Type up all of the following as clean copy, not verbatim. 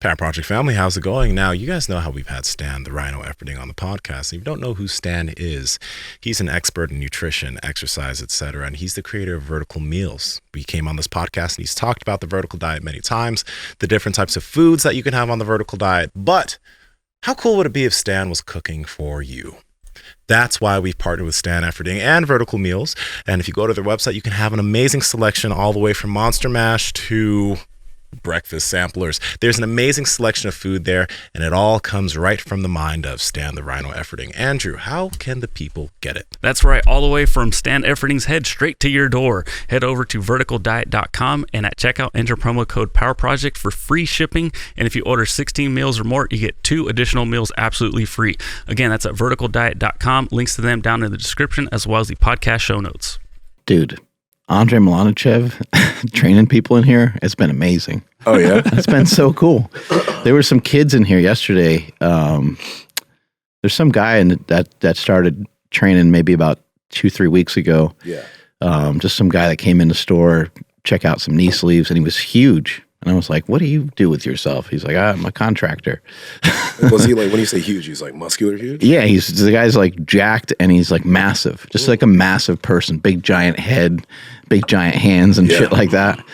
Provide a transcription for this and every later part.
Power Project family, how's it going? Now, you guys know how we've had Stan, the Rhino Efferding, on the podcast. If you don't know who Stan is, he's an expert in nutrition, exercise, etc., and he's the creator of Vertical Meals. We came on this podcast and he's talked about the vertical diet many times, the different types of foods that you can have on the vertical diet. But how cool would it be if Stan was cooking for you? That's why we've partnered with Stan Efferding and Vertical Meals. And if you go to their website, you can have an amazing selection all the way from Monster Mash to breakfast samplers. There's an amazing selection of food there, and it all comes right from the mind of Stan the Rhino Efferding. Andrew, how can the people get it? That's right, all the way from Stan Efferding's head straight to your door. Head over to verticaldiet.com and at checkout enter promo code PowerProject for free shipping. And if you order 16 meals or more, you get 2 additional meals absolutely free. Again, that's at verticaldiet.com. Links to them down in the description as well as the podcast show notes. Dude, Andre Malanichev training people in here, it's been amazing. Oh, yeah? It's been so cool. There were some kids in here yesterday. There's some guy that started training maybe about 2-3 weeks ago. Yeah. Just some guy that came in the store, check out some knee sleeves, and he was huge. And I was like, what do you do with yourself? He's like, I'm a contractor. Was he like, when you say huge, he's like muscular huge? Yeah, the guy's like jacked and he's like massive, just like a massive person, big giant head, big giant hands and shit like that.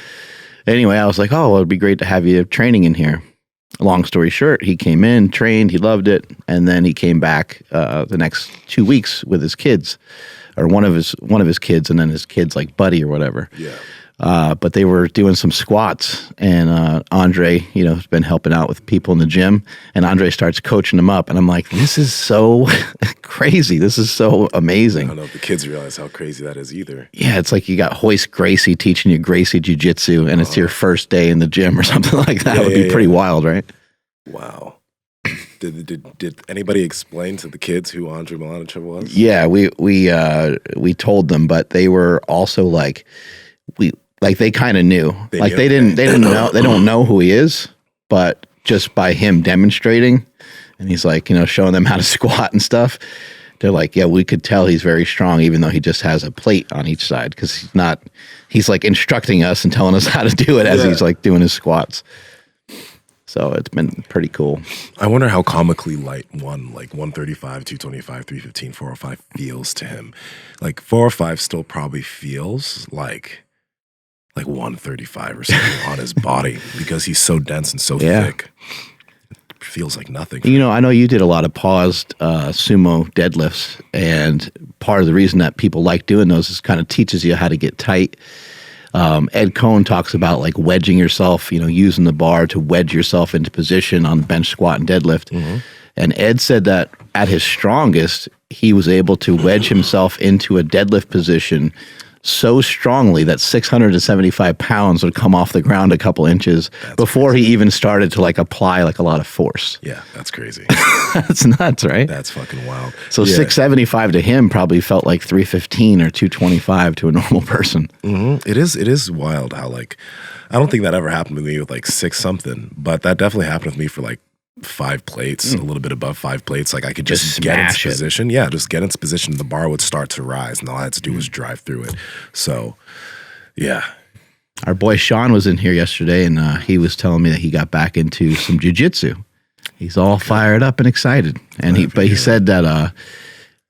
Anyway, I was like, oh, well, it'd be great to have you training in here. Long story short, he came in, trained, he loved it, and then he came back the next 2 weeks with his kids, or one of his kids, and then his kid's like buddy or whatever. Yeah. But they were doing some squats, and Andre, has been helping out with people in the gym, and Andre starts coaching them up, and I'm like, this is so crazy. This is so amazing. I don't know if the kids realize how crazy that is either. Yeah, it's like you got Hoist Gracie teaching you Gracie Jiu-Jitsu, and it's your first day in the gym or something like that. It would be pretty wild, right? Wow. Did anybody explain to the kids who Andre Malanichev was? Yeah, we told them, but they were also like, they kind of knew. They don't know who he is, but just by him demonstrating, and he's like, showing them how to squat and stuff, they're like, yeah, we could tell he's very strong, even though he just has a plate on each side, because he's like instructing us and telling us how to do it as he's like doing his squats. So it's been pretty cool. I wonder how comically light one, like 135, 225, 315, 405 feels to him. Like 405 still probably feels like 135 or something on his body because he's so dense and so thick. It feels like nothing. I know you did a lot of paused sumo deadlifts, and part of the reason that people like doing those is kind of teaches you how to get tight. Ed Cohn talks about like wedging yourself, using the bar to wedge yourself into position on bench squat and deadlift. Mm-hmm. And Ed said that at his strongest, he was able to wedge himself into a deadlift position so strongly that 675 pounds would come off the ground a couple inches before he even started to like apply like a lot of force. Yeah, that's crazy. That's nuts, right? That's fucking wild. So 675 to him probably felt like 315 or 225 to a normal person. Mm-hmm. It is wild how I don't think that ever happened to me with like 6 something, but that definitely happened with me for like 5 plates, a little bit above 5 plates. Like I could just get into position. Yeah, just get into position. The bar would start to rise, and all I had to do was drive through it. So, yeah. Our boy Sean was in here yesterday, and he was telling me that he got back into some jiu-jitsu. He's all fired up and excited. And he said that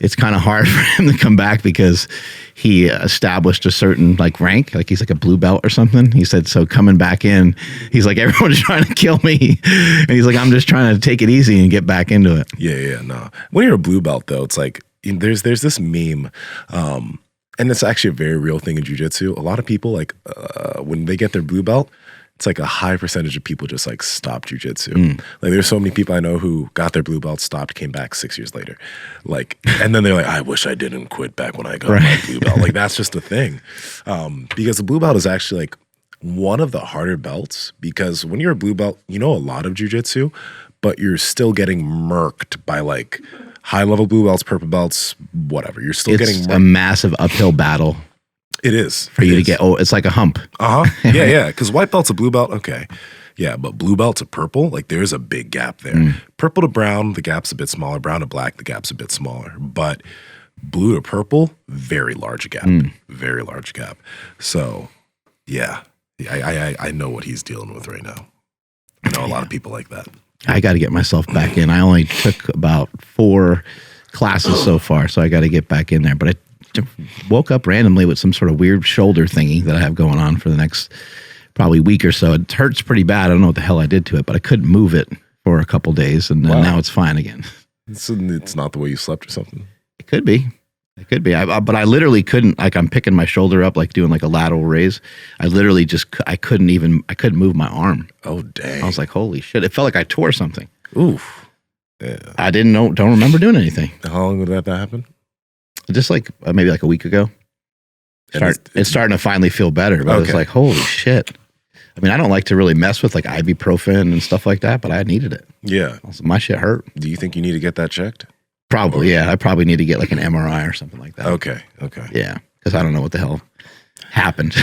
it's kind of hard for him to come back because he established a certain like rank, like he's like a blue belt or something. He said, so coming back in, he's like, everyone's trying to kill me. And he's like, I'm just trying to take it easy and get back into it. Yeah, no. When you're a blue belt though, it's like, there's this meme, and it's actually a very real thing in jiu-jitsu. A lot of people when they get their blue belt, it's like a high percentage of people just like stop jiu-jitsu. Like there's so many people I know who got their blue belt, stopped, came back 6 years later. Like, and then they're like, I wish I didn't quit back when I got my blue belt. Like that's just the thing. Because the blue belt is actually like one of the harder belts, because when you're a blue belt, you know a lot of jiu-jitsu, but you're still getting murked by like high level blue belts, purple belts, whatever. You're still getting murked. A massive uphill battle. It is. For you to get, it's like a hump. Yeah. Because white belt's a blue belt, okay. Yeah, but blue belt to purple, like there's a big gap there. Purple to brown, the gap's a bit smaller. Brown to black, the gap's a bit smaller. But blue to purple, very large gap. Very large gap. So, yeah. I know what he's dealing with right now. I know a lot of people like that. I got to get myself back in. I only took about 4 classes so far, so I got to get back in there. But I woke up randomly with some sort of weird shoulder thingy that I have going on for the next probably week or so. It hurts pretty bad. I don't know what the hell I did to it, but I couldn't move it for a couple days, and then now it's fine again. So it's not the way you slept or something? It could be. It could be. But I literally couldn't, like, I'm picking my shoulder up, like doing like a lateral raise. I literally I couldn't move my arm. Oh, dang. I was like, holy shit. It felt like I tore something. Oof. Yeah. I don't remember doing anything. How long did that happen? Just like maybe like a week ago. It's starting to finally feel better, but I was like, holy shit. I mean, I don't like to really mess with like ibuprofen and stuff like that, but I needed it. Yeah. My shit hurt. Do you think you need to get that checked? Probably, yeah. I probably need to get like an MRI or something like that. Okay. Yeah, because I don't know what the hell happened.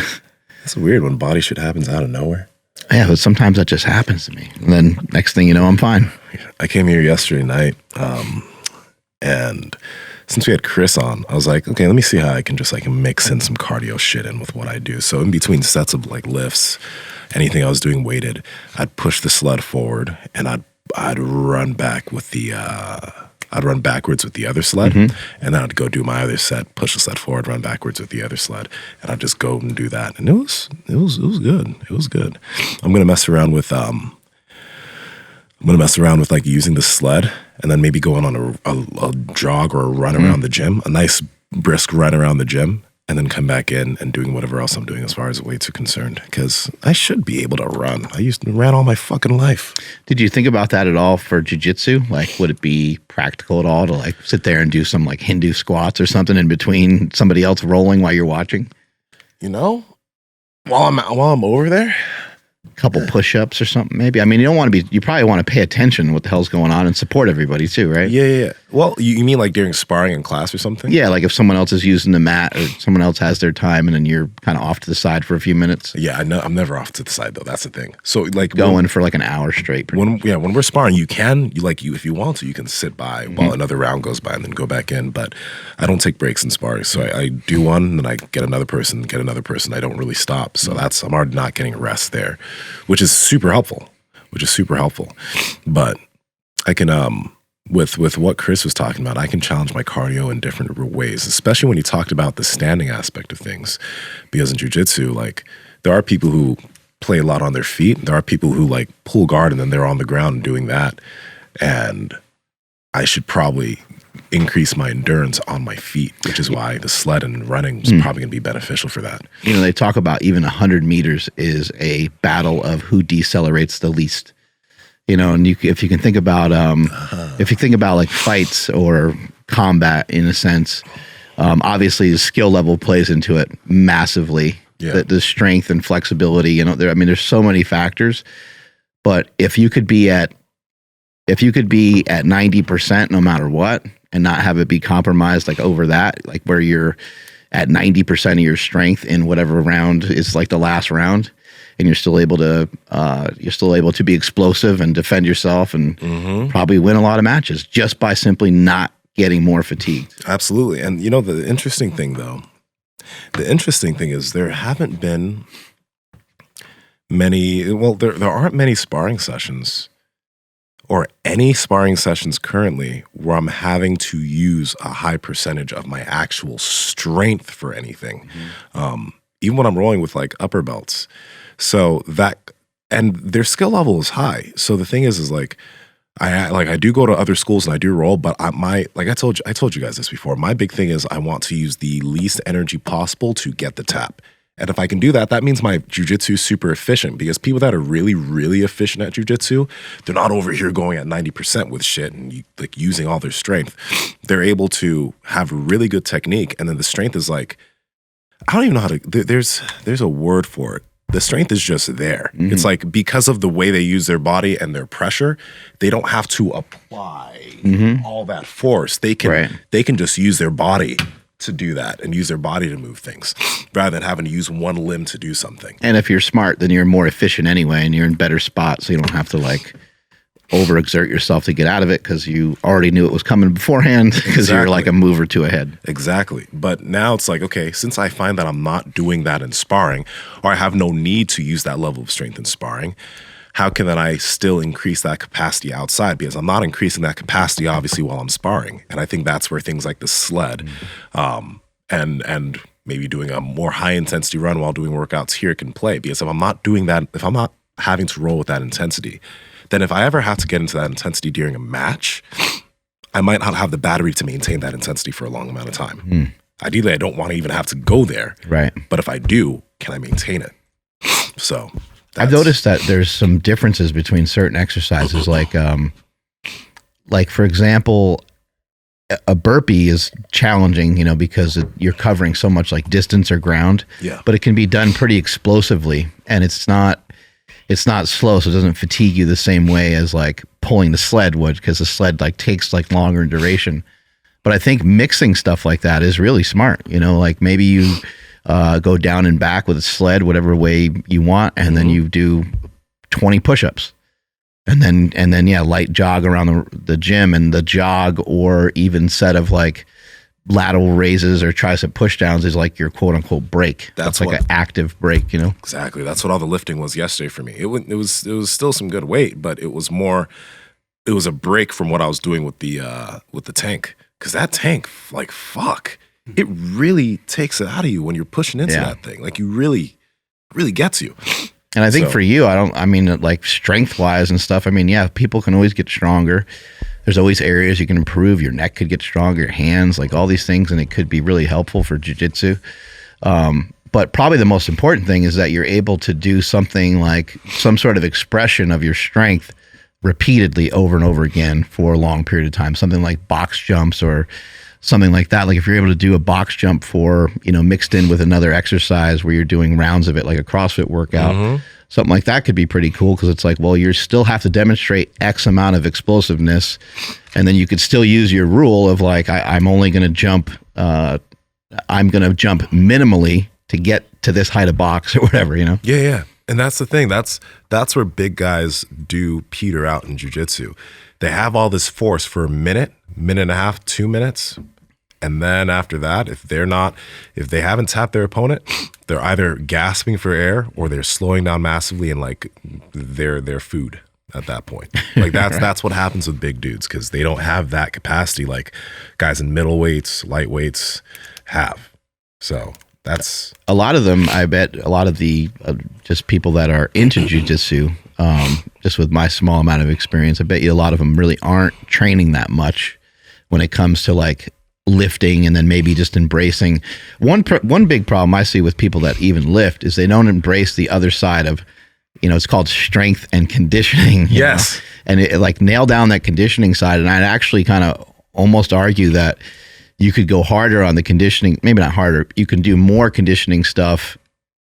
It's weird when body shit happens out of nowhere. Yeah, but sometimes that just happens to me. And then next thing you know, I'm fine. I came here yesterday night, and since we had Chris on, I was like, okay, let me see how I can just like mix in some cardio shit in with what I do. So in between sets of like lifts, anything I was doing weighted, I'd push the sled forward and I'd run back with the I'd run backwards with the other sled, and then I'd go do my other set, push the sled forward, run backwards with the other sled, and I'd just go and do that. And it was good. It was good. I'm gonna mess around with like using the sled and then maybe going on a jog or a run around the gym, a nice brisk run around the gym, and then come back in and doing whatever else I'm doing as far as weights are concerned. Because I should be able to run. I ran all my fucking life. Did you think about that at all for jiu-jitsu? Like, would it be practical at all to like sit there and do some like Hindu squats or something in between somebody else rolling while you're watching? You know, while I'm over there, couple push-ups or something maybe. I mean, you probably want to pay attention to what the hell's going on and support everybody too, right? Yeah. Well, you mean like during sparring in class or something? Yeah, like if someone else is using the mat or someone else has their time and then you're kind of off to the side for a few minutes. Yeah, I'm never off to the side though. That's the thing. So like going for like an hour straight. When we're sparring, if you want to, you can sit by while another round goes by and then go back in. But I don't take breaks in sparring. So I do one and then I get another person. I don't really stop. So I'm already not getting rest there, which is super helpful. But I can with what Chris was talking about, I can challenge my cardio in different ways, especially when he talked about the standing aspect of things. Because in jiu-jitsu, like there are people who play a lot on their feet. There are people who like pull guard and then they're on the ground doing that. And I should probably increase my endurance on my feet, which is why the sled and running is probably going to be beneficial for that. You know, they talk about even 100 meters is a battle of who decelerates the least. You know, and if you think about like fights or combat in a sense, obviously the skill level plays into it massively. Yeah. The strength and flexibility. You know, there's so many factors. But if you could be at 90% no matter what, and not have it be compromised like over that, like where you're at 90% of your strength in whatever round is like the last round, and you're still able to be explosive and defend yourself and probably win a lot of matches just by simply not getting more fatigued. Absolutely. And you know, the interesting thing is there haven't been there aren't many sparring sessions or any sparring sessions currently where I'm having to use a high percentage of my actual strength for anything. Even when I'm rolling with like upper belts. So and their skill level is high. So the thing is like, I do go to other schools and I do roll, but I told you guys this before. My big thing is I want to use the least energy possible to get the tap. And if I can do that, that means my jiu-jitsu is super efficient, because people that are really, really efficient at jiu-jitsu, they're not over here going at 90% with shit and like using all their strength. They're able to have really good technique. And then the strength is like, I don't even know how to, there's a word for it. The strength is just there. It's like because of the way they use their body and their pressure, they don't have to apply all that force. They can just use their body to do that and use their body to move things rather than having to use one limb to do something. And if you're smart, then you're more efficient anyway and you're in better spot, so you don't have to like overexert yourself to get out of it because you already knew it was coming beforehand because you're like a move or two ahead. Exactly. But now it's like, okay, since I find that I'm not doing that in sparring, or I have no need to use that level of strength in sparring, how can then I still increase that capacity outside? Because I'm not increasing that capacity, obviously, while I'm sparring. And I think that's where things like the sled and maybe doing a more high intensity run while doing workouts here can play. Because if I'm not doing that, if I'm not having to roll with that intensity, then if I ever have to get into that intensity during a match, I might not have the battery to maintain that intensity for a long amount of time. Ideally, I don't want to even have to go there. Right. But if I do, can I maintain it? So I've noticed that there's some differences between certain exercises. Like for example, a burpee is challenging, because you're covering so much like distance or ground. Yeah. But it can be done pretty explosively, and it's not slow, so it doesn't fatigue you the same way as like pulling the sled would, because the sled like takes like longer in duration. But I think mixing stuff like that is really smart. Like maybe you go down and back with a sled, whatever way you want, and then you do 20 push-ups. And then light jog around the gym, and the jog or even set of like lateral raises or tricep pushdowns is like your quote unquote break. That's like an active break, Exactly. That's what all the lifting was yesterday for me. It was still some good weight, but it was a break from what I was doing with the tank. Because that tank, like, fuck, it really takes it out of you when you're pushing into that thing. Like, you really gets you. And I think for you, like strength wise and stuff, people can always get stronger. There's always areas you can improve. Your neck could get stronger, your hands, like all these things, and it could be really helpful for jiu-jitsu. But probably the most important thing is that you're able to do something like some sort of expression of your strength repeatedly over and over again for a long period of time. Something like box jumps or something like that. Like if you're able to do a box jump for, mixed in with another exercise where you're doing rounds of it, like a CrossFit workout, something like that could be pretty cool. Cause it's like, well, you still have to demonstrate X amount of explosiveness. And then you could still use your rule of like, I'm only going to jump, I'm going to jump minimally to get to this height of box or whatever, Yeah. And that's the thing. That's where big guys do peter out in jiu-jitsu. They have all this force for a minute and a half, 2 minutes. And then after that, if they haven't tapped their opponent, they're either gasping for air or they're slowing down massively and like they're food at that point. Like that's what happens with big dudes, because they don't have that capacity like guys in middleweights, lightweights have. So that's a lot of them. I bet a lot of the just people that are into jiu-jitsu, just with my small amount of experience, I bet you a lot of them really aren't training that much when it comes to like lifting, and then maybe just embracing one big problem I see with people that even lift is they don't embrace the other side of, it's called strength and conditioning. Yes. And it like nail down that conditioning side. And I'd actually kind of almost argue that you could go harder on the conditioning, maybe not harder, you can do more conditioning stuff,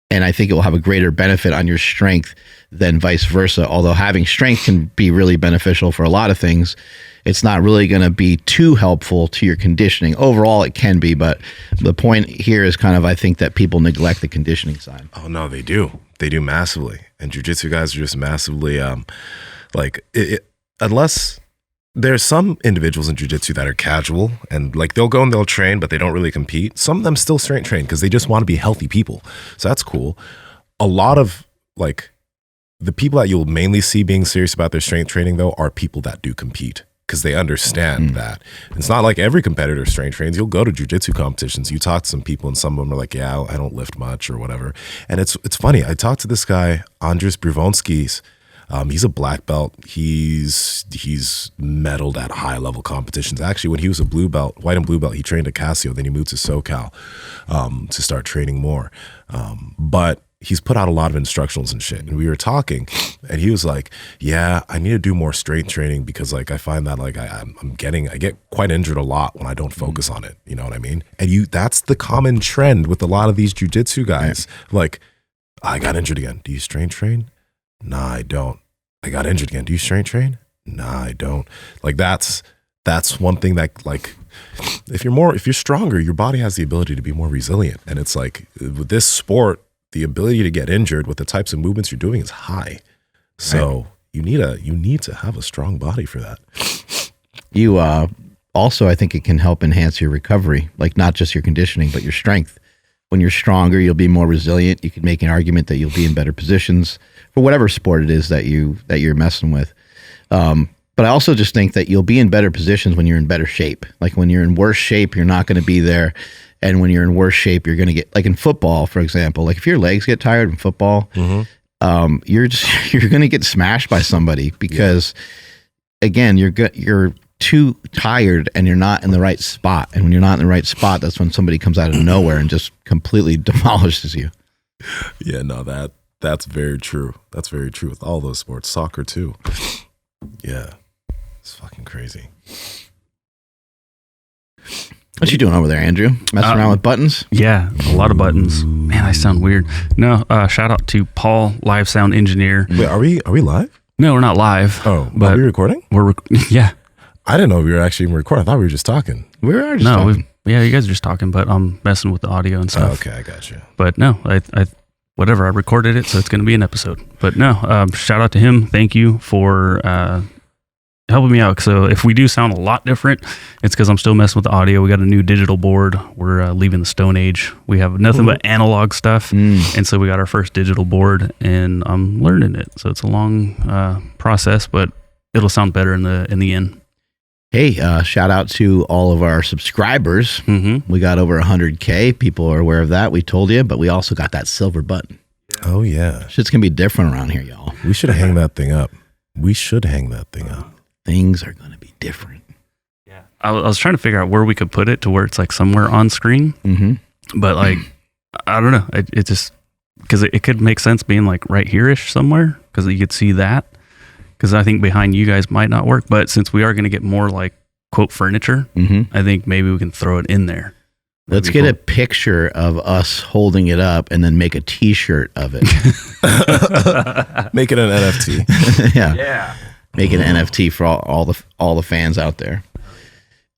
and I think it will have a greater benefit on your strength than vice versa. Although having strength can be really beneficial for a lot of things, it's not really going to be too helpful to your conditioning. Overall, it can be, but the point here is kind of, I think that people neglect the conditioning side. Oh no, they do. They do massively. And jiu-jitsu guys are just massively, unless there's some individuals in jiu-jitsu that are casual and like they'll go and they'll train, but they don't really compete. Some of them still strength train because they just want to be healthy people. So that's cool. A lot of like the people that you'll mainly see being serious about their strength training though are people that do compete, because they understand that. It's not like every competitor strength trains. You'll go to jiu-jitsu competitions, you talk to some people and some of them are like, yeah, I don't lift much or whatever. And it's funny. I talked to this guy, Andrews Brivonskis. He's a black belt. He's medaled at high level competitions. Actually, when he was a blue belt, white and blue belt, he trained at Casio. Then he moved to SoCal to start training more. But he's put out a lot of instructionals and shit. And we were talking, and he was like, "Yeah, I need to do more strength training because like I find that like I get quite injured a lot when I don't focus on it. You know what I mean? And that's the common trend with a lot of these jiu-jitsu guys. Like, I got injured again. Do you strength train? Nah, I don't. I got injured again. Do you strength train? Nah, I don't. Like that's one thing that like if you're stronger, your body has the ability to be more resilient. And it's like with this sport, the ability to get injured with the types of movements you're doing is high. So you need to have a strong body for that. You also, I think it can help enhance your recovery, like not just your conditioning, but your strength. when you're stronger, you'll be more resilient. You could make an argument that you'll be in better positions for whatever sport it is that you're messing with. But I also just think that you'll be in better positions when you're in better shape. Like when you're in worse shape, you're not going to be there. And when you're in worse shape, you're going to get, like in football, for example, like if your legs get tired in football, you're going to get smashed by somebody because again, you're too tired and you're not in the right spot. And when you're not in the right spot, that's when somebody comes out of nowhere and just completely demolishes you. Yeah, no, that's very true. That's very true with all those sports, soccer too. Yeah, it's fucking crazy. What you doing over there, Andrew? Messing around with buttons? Yeah, a lot of buttons. Man, I sound weird. No, shout out to Paul, live sound engineer. Wait, are we live? No, we're not live. Oh, but are we recording? Yeah. I didn't know we were actually recording. I thought we were just talking. We were just talking. Yeah, you guys are just talking, but I'm messing with the audio and stuff. Oh, okay, I got you. But no, I whatever, I recorded it, so it's going to be an episode. But no, shout out to him. Thank you for helping me out. So if we do sound a lot different, it's because I'm still messing with the audio. We got a new digital board. We're leaving the Stone Age. We have nothing but analog stuff. And so we got our first digital board, and I'm learning it. So it's a long process, but it'll sound better in the end. Hey, shout out to all of our subscribers. We got over 100K. People are aware of that. We told you, but we also got that silver button. Oh, yeah. Shit's going to be different around here, y'all. We should hang that thing up. Things are going to be different. Yeah. I was trying to figure out where we could put it to where it's like somewhere on screen. But like, I don't know. It just, because it could make sense being like right here-ish somewhere, because you could see that. Because I think behind you guys might not work, but since we are going to get more like quote furniture, I think maybe we can throw it in there. Let's get a picture of us holding it up and then make a T-shirt of it. Make it an NFT. Yeah. Make it an NFT for all the fans out there.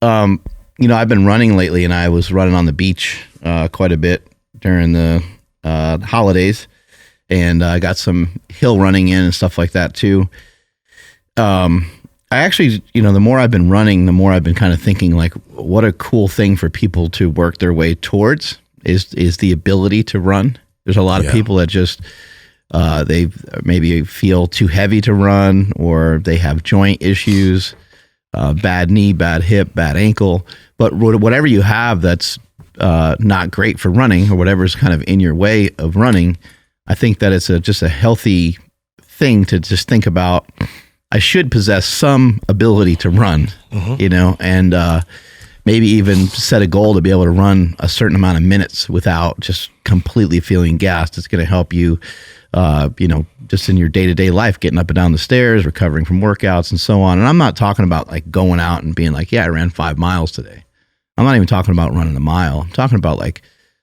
I've been running lately, and I was running on the beach quite a bit during the holidays, and I got some hill running in and stuff like that too. I actually, the more I've been running, the more I've been kind of thinking like, what a cool thing for people to work their way towards is the ability to run. There's a lot of people that just, they maybe feel too heavy to run, or they have joint issues, bad knee, bad hip, bad ankle, but whatever you have that's not great for running, or whatever's kind of in your way of running, I think that it's just a healthy thing to just think about. I should possess some ability to run, and maybe even set a goal to be able to run a certain amount of minutes without just completely feeling gassed. It's going to help you, just in your day-to-day life, getting up and down the stairs, recovering from workouts and so on. And I'm not talking about like going out and being like, yeah, I ran 5 miles today. I'm not even talking about running a mile. I'm talking about like,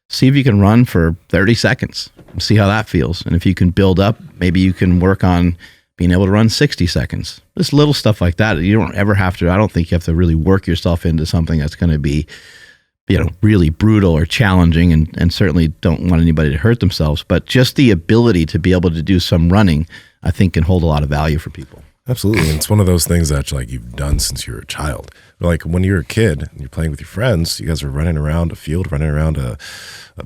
see if you can run for 30 seconds, see how that feels. And if you can build up, maybe you can work on being able to run 60 seconds. Just little stuff like that. You don't ever have to, I don't think you have to really work yourself into something that's going to be, really brutal or challenging, and certainly don't want anybody to hurt themselves. But just the ability to be able to do some running, I think can hold a lot of value for people. Absolutely. And it's one of those things that like you've done since you were a child. Like when you were a kid and you're playing with your friends, you guys are running around a field, running around a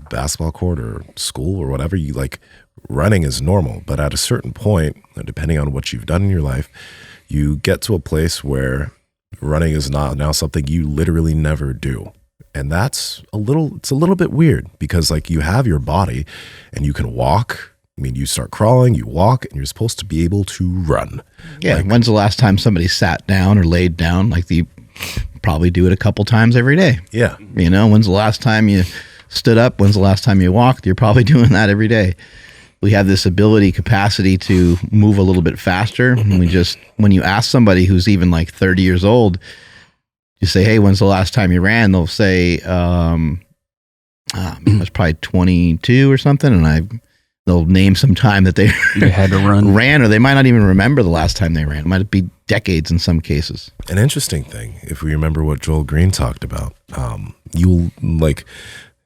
basketball court or school or whatever. You like, running is normal, but at a certain point, depending on what you've done in your life, you get to a place where running is not now something you literally never do. And it's a little bit weird, because like you have your body and you can walk. I mean, you start crawling, you walk, and you're supposed to be able to run. Yeah. Like, when's the last time somebody sat down or laid down? Like, you probably do it a couple times every day. Yeah. When's the last time you stood up? When's the last time you walked? You're probably doing that every day. We have this capacity to move a little bit faster. And when you ask somebody who's even like 30 years old, you say, hey, when's the last time you ran? They'll say, it was probably 22 or something. And they'll name some time that they had to ran, or they might not even remember the last time they ran. It might be decades in some cases. An interesting thing, if we remember what Joel Green talked about, you'll like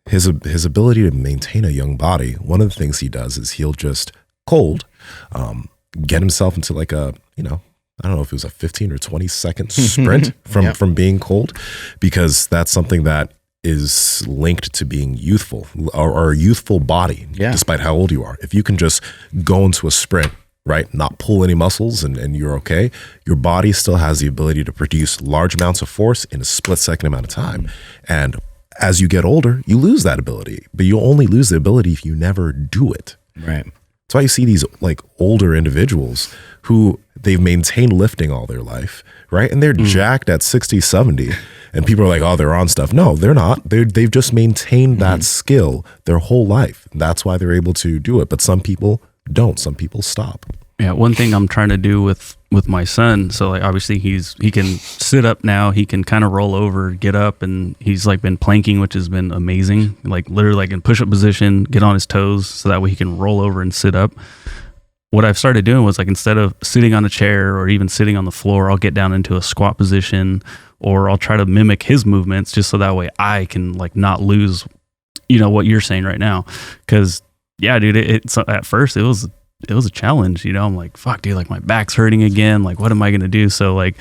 his ability to maintain a young body. One of the things he does is he'll just cold, get himself into like a, I don't know if it was a 15 or 20 second sprint from being cold, because that's something that is linked to being youthful or a youthful body, despite how old you are. If you can just go into a sprint, right, not pull any muscles and you're okay, your body still has the ability to produce large amounts of force in a split-second amount of time. And as you get older, you lose that ability, but you only lose the ability if you never do it. Right. That's why you see these like older individuals who they've maintained lifting all their life, right? And they're jacked at 60, 70. And people are like, oh, they're on stuff. No, they're not. They've just maintained that skill their whole life. That's why they're able to do it. But some people don't. Some people stop. Yeah, one thing I'm trying to do with my son, so like obviously he can sit up now, he can kind of roll over, get up, and he's like been planking, which has been amazing. Like literally like in push-up position, get on his toes, so that way he can roll over and sit up. What I've started doing was like instead of sitting on a chair or even sitting on the floor, I'll get down into a squat position, or I'll try to mimic his movements just so that way I can like not lose, what you're saying right now. Because yeah, dude, it's at first it was a challenge, I'm like, fuck, dude, like my back's hurting again. Like, what am I going to do? So like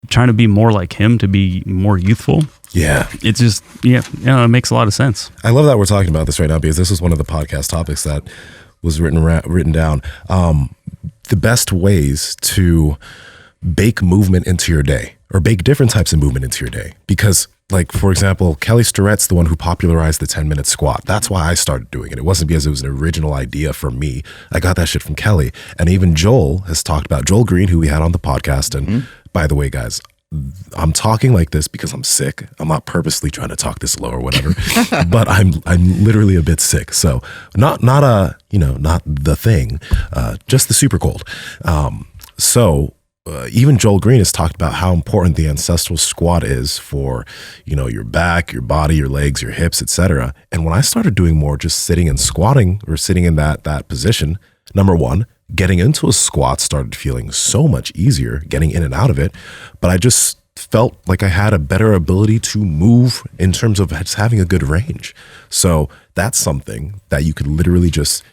trying to be more like him, to be more youthful. Yeah. It's just, it makes a lot of sense. I love that we're talking about this right now, because this is one of the podcast topics that was written down. The best ways to bake movement into your day, or bake different types of movement into your day. Because like, for example, Kelly Starrett's the one who popularized the 10-minute squat. That's why I started doing it. It wasn't because it was an original idea for me. I got that shit from Kelly. And even Joel has talked about, Joel Green, who we had on the podcast. And by the way, guys, I'm talking like this because I'm sick. I'm not purposely trying to talk this low or whatever, but I'm literally a bit sick. So not the thing, just the super cold. Even Joel Green has talked about how important the ancestral squat is for, your back, your body, your legs, your hips, etc. And when I started doing more just sitting and squatting, or sitting in that position, number one, getting into a squat started feeling so much easier, getting in and out of it. But I just felt like I had a better ability to move in terms of just having a good range. So that's something that you could literally just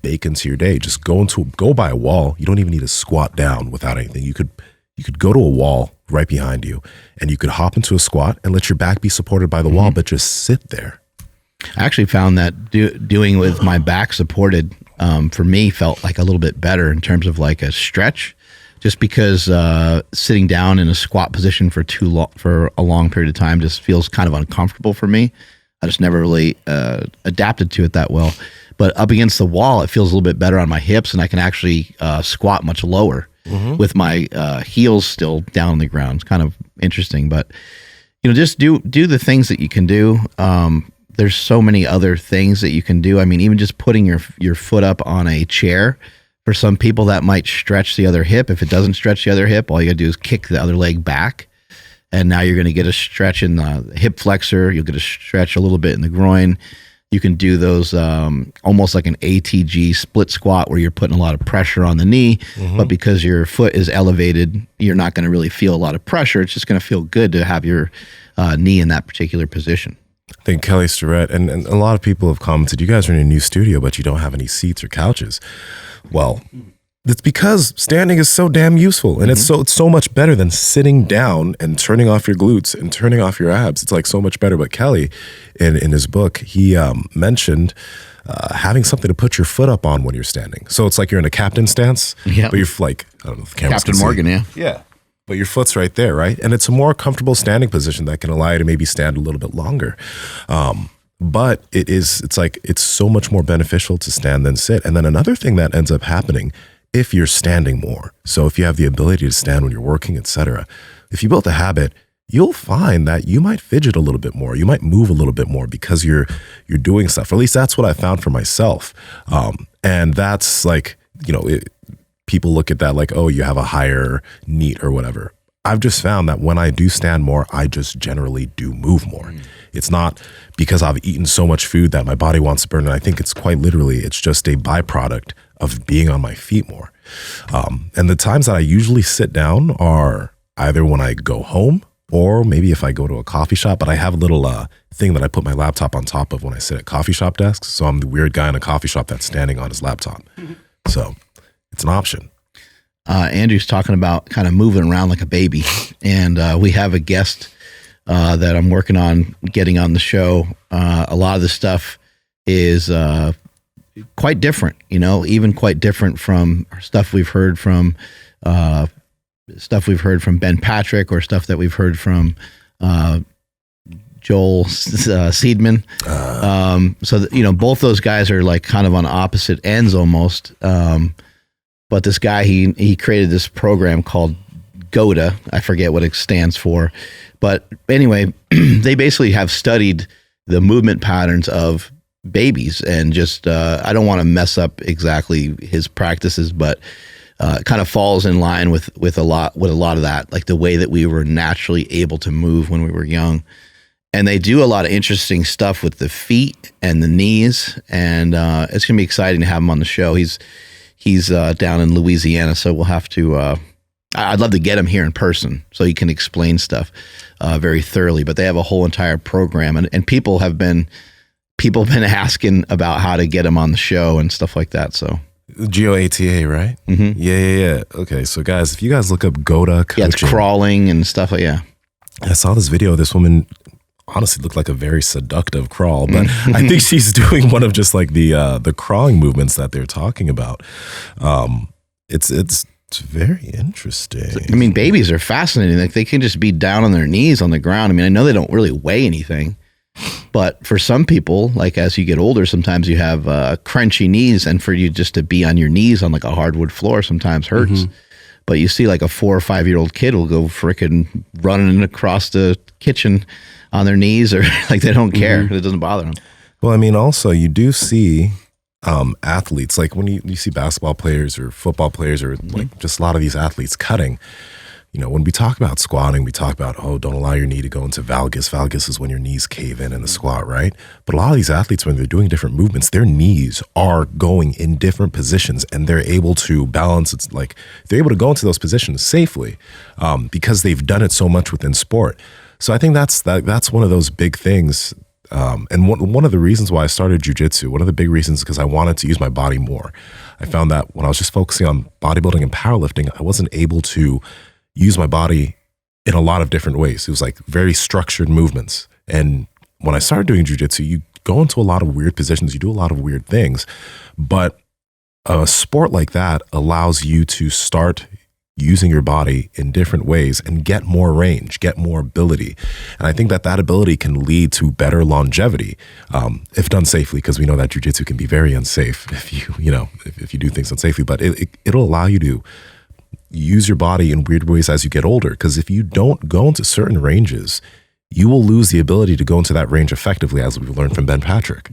bake into your day. Just go by a wall. You don't even need to squat down without anything. You could go to a wall right behind you, and you could hop into a squat and let your back be supported by the wall, but just sit there. I actually found that doing with my back supported, for me, felt like a little bit better in terms of like a stretch, just because sitting down in a squat position for a long period of time just feels kind of uncomfortable for me. I just never really adapted to it that well. But up against the wall, it feels a little bit better on my hips, and I can actually squat much lower with my heels still down on the ground. It's kind of interesting, but just do the things that you can do. There's so many other things that you can do. I mean, even just putting your foot up on a chair, for some people that might stretch the other hip. If it doesn't stretch the other hip, all you gotta do is kick the other leg back, and now you're gonna get a stretch in the hip flexor. You'll get a stretch a little bit in the groin. You can do those almost like an ATG split squat, where you're putting a lot of pressure on the knee, but because your foot is elevated, you're not going to really feel a lot of pressure. It's just going to feel good to have your knee in that particular position. I think Kelly Starrett and a lot of people have commented, you guys are in a new studio, but you don't have any seats or couches. Well, it's because standing is so damn useful, and it's so much better than sitting down and turning off your glutes and turning off your abs. It's like so much better. But Kelly, in his book, he mentioned having something to put your foot up on when you're standing. So it's like you're in a captain stance, but you're like, I don't know if the camera's Captain Morgan, yeah. But your foot's right there, right? And it's a more comfortable standing position that can allow you to maybe stand a little bit longer. But it's so much more beneficial to stand than sit. And then another thing that ends up happening, if you're standing more, so if you have the ability to stand when you're working, etc., if you build a habit, you'll find that you might fidget a little bit more. You might move a little bit more because you're doing stuff. Or at least that's what I found for myself. And that's like, people look at that like, oh, you have a higher NEAT or whatever. I've just found that when I do stand more, I just generally do move more. It's not because I've eaten so much food that my body wants to burn. And I think it's quite literally, it's just a byproduct of being on my feet more. And the times that I usually sit down are either when I go home, or maybe if I go to a coffee shop. But I have a little thing that I put my laptop on top of when I sit at coffee shop desks. So I'm the weird guy in a coffee shop that's standing on his laptop. So it's an option. Andrew's talking about kind of moving around like a baby. And we have a guest that I'm working on getting on the show. A lot of the stuff is quite different, even quite different from stuff we've heard from Ben Patrick or stuff that we've heard from Joel Seidman. So both those guys are like kind of on opposite ends almost. But this guy, he created this program called GOATA. I forget what it stands for. But anyway, they basically have studied the movement patterns of babies, and just I don't want to mess up exactly his practices, but it kind of falls in line with a lot of that, like the way that we were naturally able to move when we were young. And they do a lot of interesting stuff with the feet and the knees, and it's gonna be exciting to have him on the show. He's down in Louisiana, so we'll have to. I'd love to get him here in person so he can explain stuff very thoroughly. But they have a whole entire program, and people have been asking about how to get him on the show and stuff like that. So GOATA, right? Mm-hmm. Yeah. Okay, so guys, if you guys look up GOATA coaching, it's crawling and stuff. Yeah, I saw this video. This woman honestly looked like a very seductive crawl, but I think she's doing one of just like the crawling movements that they're talking about. It's very interesting. I mean, babies are fascinating. Like they can just be down on their knees on the ground. I mean, I know they don't really weigh anything, but for some people, like as you get older, sometimes you have crunchy knees, and for you just to be on your knees on like a hardwood floor sometimes hurts. Mm-hmm. But you see like a 4 or 5 year old kid will go frickin' running across the kitchen on their knees, or like they don't care. Mm-hmm. It doesn't bother them. Well, I mean, also you do see athletes, like when you see basketball players or football players or like just a lot of these athletes cutting, when we talk about squatting, we talk about, don't allow your knee to go into valgus. Valgus is when your knees cave in the squat, right? But a lot of these athletes, when they're doing different movements, their knees are going in different positions, and they're able to balance. It's like they're able to go into those positions safely because they've done it so much within sport. So I think that's one of those big things. And one of the reasons why I started jiu-jitsu, one of the big reasons, because I wanted to use my body more. I found that when I was just focusing on bodybuilding and powerlifting, I wasn't able to use my body in a lot of different ways. It was like very structured movements. And when I started doing jiu-jitsu, you go into a lot of weird positions, you do a lot of weird things. But a sport like that allows you to start using your body in different ways and get more range, get more ability. And I think that ability can lead to better longevity if done safely, because we know that jiu-jitsu can be very unsafe if you do things unsafely, but it'll allow you to use your body in weird ways as you get older. Because if you don't go into certain ranges, you will lose the ability to go into that range effectively, as we've learned from Ben Patrick.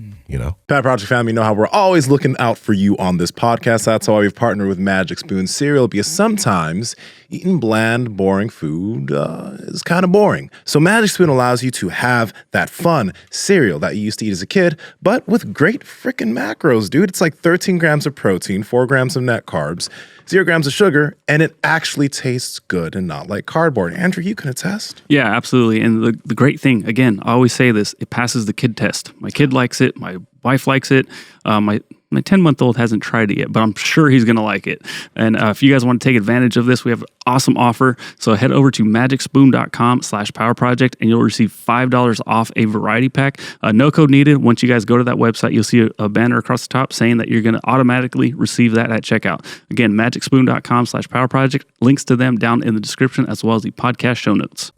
Pat Project family, know how we're always looking out for you on this podcast. That's why we've partnered with Magic Spoon Cereal, because sometimes eating bland, boring food is kind of boring. So Magic Spoon allows you to have that fun cereal that you used to eat as a kid, but with great freaking macros, dude. It's like 13 grams of protein, 4 grams of net carbs, 0 grams of sugar, and it actually tastes good and not like cardboard. Andrew, you can attest. Yeah, absolutely. And the great thing, again, I always say this, it passes the kid test. My kid likes it. My wife likes it. My 10-month-old hasn't tried it yet, but I'm sure he's going to like it. And if you guys want to take advantage of this, we have an awesome offer. So head over to magicspoon.com/powerproject and you'll receive $5 off a variety pack. No code needed. Once you guys go to that website, you'll see a banner across the top saying that you're going to automatically receive that at checkout. Again, magicspoon.com/powerproject. Links to them down in the description, as well as the podcast show notes.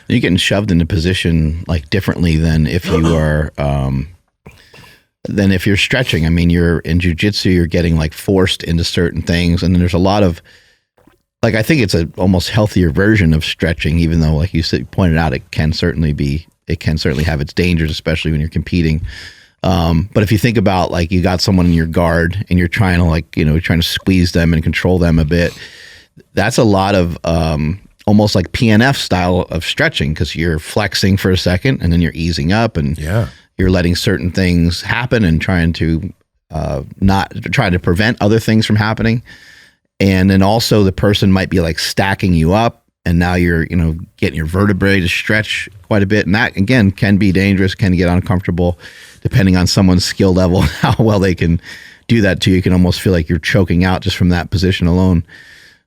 You're getting shoved into position like differently than if you are... than if you're stretching. I mean, you're in jiu-jitsu, you're getting like forced into certain things. And then there's a lot of, like, I think it's a almost healthier version of stretching, even though, like you said, pointed out, it can certainly have its dangers, especially when you're competing. But if you think about, like, you got someone in your guard and you're trying to trying to squeeze them and control them a bit, that's a lot of, almost like PNF style of stretching, because you're flexing for a second and then you're easing up, and you're letting certain things happen and trying to prevent other things from happening. And then also the person might be like stacking you up, and now you're, getting your vertebrae to stretch quite a bit. And that, again, can be dangerous, can get uncomfortable depending on someone's skill level, how well they can do that to you. You can almost feel like you're choking out just from that position alone.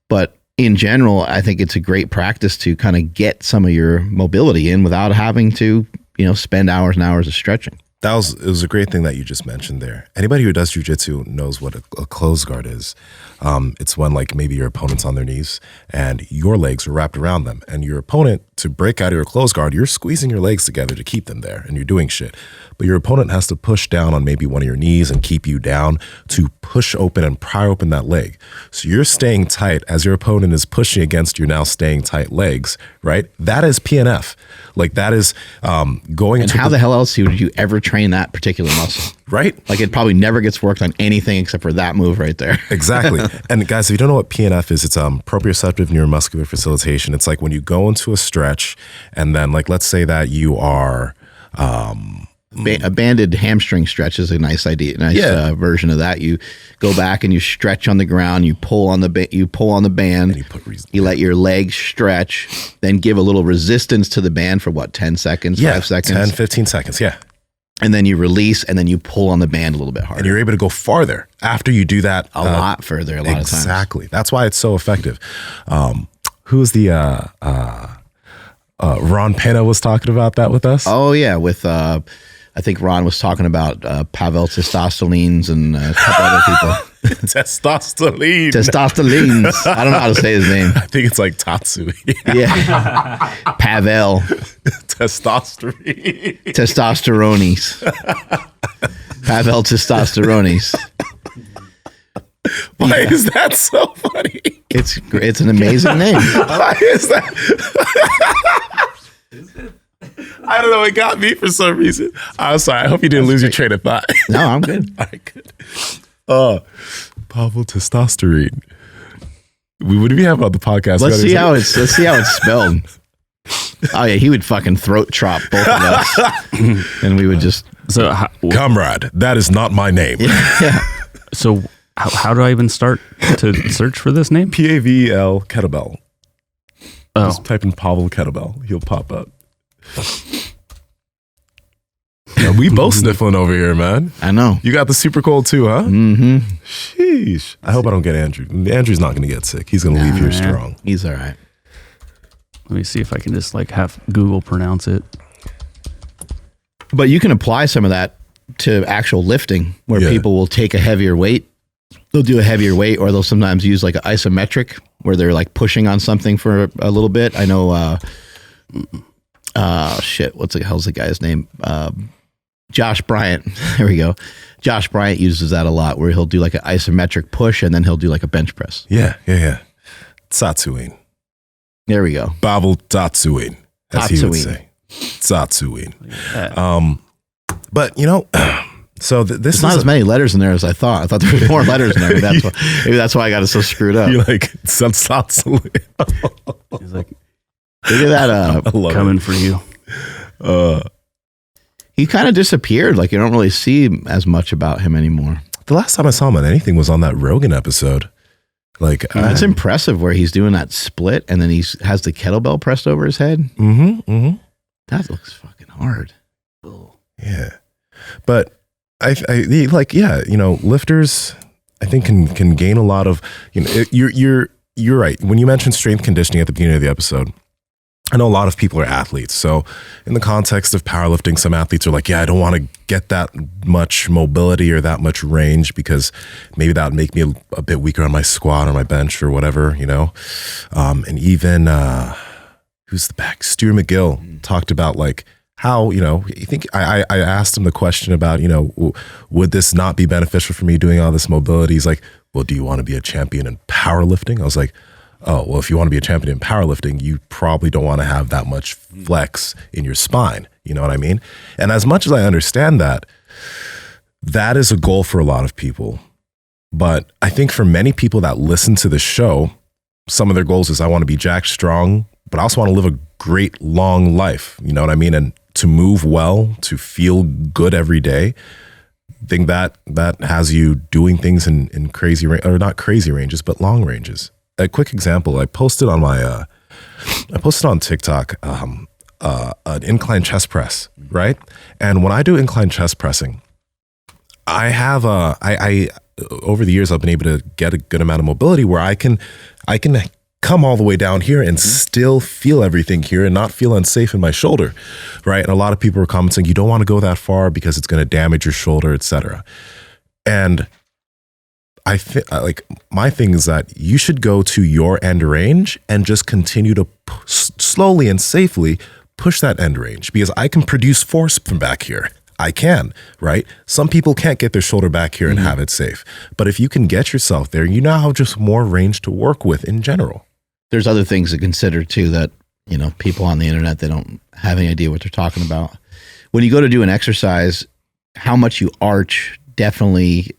But in general, I think it's a great practice to kind of get some of your mobility in without having to, spend hours and hours of stretching. It was a great thing that you just mentioned there. Anybody who does jujitsu knows what a close guard is. It's when like maybe your opponent's on their knees and your legs are wrapped around them, and your opponent, to break out of your close guard, you're squeezing your legs together to keep them there, and you're doing shit. But your opponent has to push down on maybe one of your knees and keep you down to push open and pry open that leg. So you're staying tight as your opponent is pushing against your now staying tight legs, right? That is PNF. Like that is going. And how the hell else would you ever train that particular muscle? Right? Like it probably never gets worked on anything except for that move right there. Exactly. And guys, if you don't know what PNF is, it's proprioceptive neuromuscular facilitation. It's like when you go into a stretch and then like, let's say that you are, a banded hamstring stretch is a nice idea, version of that. You go back and you stretch on the ground. You pull on the band. And you let your legs stretch. Then give a little resistance to the band for 10 seconds, 5 seconds, 10, 15 seconds. Yeah. And then you release, and then you pull on the band a little bit harder. And you're able to go farther after you do that. A lot further, a lot of times. Exactly. That's why it's so effective. Who's the Ron Pena was talking about that with us? Oh yeah, with I think Ron was talking about Pavel Testostolines and a couple other people. Testostolines. I don't know how to say his name. I think it's like Tatsu. Yeah. Pavel. Testosterones. Pavel Testosterones. Why is that so funny? It's an amazing name. Why is that? I don't know. It got me for some reason. I'm sorry. I hope you didn't lose your train of thought. No, I'm good. All right, good. Pavel Testosterone. What do we have on the podcast? Let's see how it's spelled. Oh yeah, he would fucking throat chop both of us, and we would just. So, comrade, that is not my name. Yeah. So, how do I even start to search for this name? PAVL kettlebell. Oh, Just type in Pavel kettlebell. He'll pop up. Yeah, we both sniffling over here, man. I know. You got the super cold too, huh? Mm-hmm. Sheesh. I hope I don't get Andrew. Andrew's not going to get sick. He's going to leave here strong. He's all right. let me see if I can just like have Google pronounce it. But you can apply some of that to actual lifting, where people will take a heavier weight. They'll do a heavier weight, or they'll sometimes use like an isometric where they're like pushing on something for a little bit. I know, what the hell's the guy's name? Josh Bryant. There we go. Josh Bryant uses that a lot, where he'll do like an isometric push and then he'll do like a bench press. Yeah. Tsatsuin. There we go. Babel Tatsuin, as he would say. Tsatsuin. But you know, so this is not as many letters in there as I thought. I thought there were more letters in there. Maybe that's why I got it so screwed up. You're like Tsatsuin. He's like, look at that coming for you. He kind of disappeared. Like, you don't really see as much about him anymore. The last time I saw him on anything was on that Rogan episode. Like, it's impressive where he's doing that split and then he has the kettlebell pressed over his head. Mm-hmm. That looks fucking hard. Yeah, but I lifters, I think can gain a lot of, you're right. When you mentioned strength conditioning at the beginning of the episode, I know a lot of people are athletes. So in the context of powerlifting, some athletes are like, I don't want to get that much mobility or that much range because maybe that would make me a bit weaker on my squat or my bench or whatever, and even, who's the back? Stuart McGill talked about like how, I think I asked him the question about, would this not be beneficial for me doing all this mobility? He's like, well, do you want to be a champion in powerlifting? I was like, oh, well, if you want to be a champion in powerlifting, you probably don't want to have that much flex in your spine. You know what I mean? And as much as I understand that, that is a goal for a lot of people. But I think for many people that listen to the show, some of their goals is I want to be jacked strong, but I also want to live a great long life. You know what I mean? And to move well, to feel good every day. I think that has you doing things in crazy, or not crazy ranges, but long ranges. A quick example, I posted on TikTok an incline chest press, right? And when I do incline chest pressing, I have I over the years I've been able to get a good amount of mobility where I can come all the way down here and still feel everything here and not feel unsafe in my shoulder, right? And a lot of people are commenting, you don't want to go that far because it's going to damage your shoulder, etc. And I think, like, my thing is that you should go to your end range and just continue to slowly and safely push that end range, because I can produce force from back here. I can, right? Some people can't get their shoulder back here and have it safe. But if you can get yourself there, you now have just more range to work with in general. There's other things to consider too that, you know, people on the internet, they don't have any idea what they're talking about. When you go to do an exercise, how much you arch definitely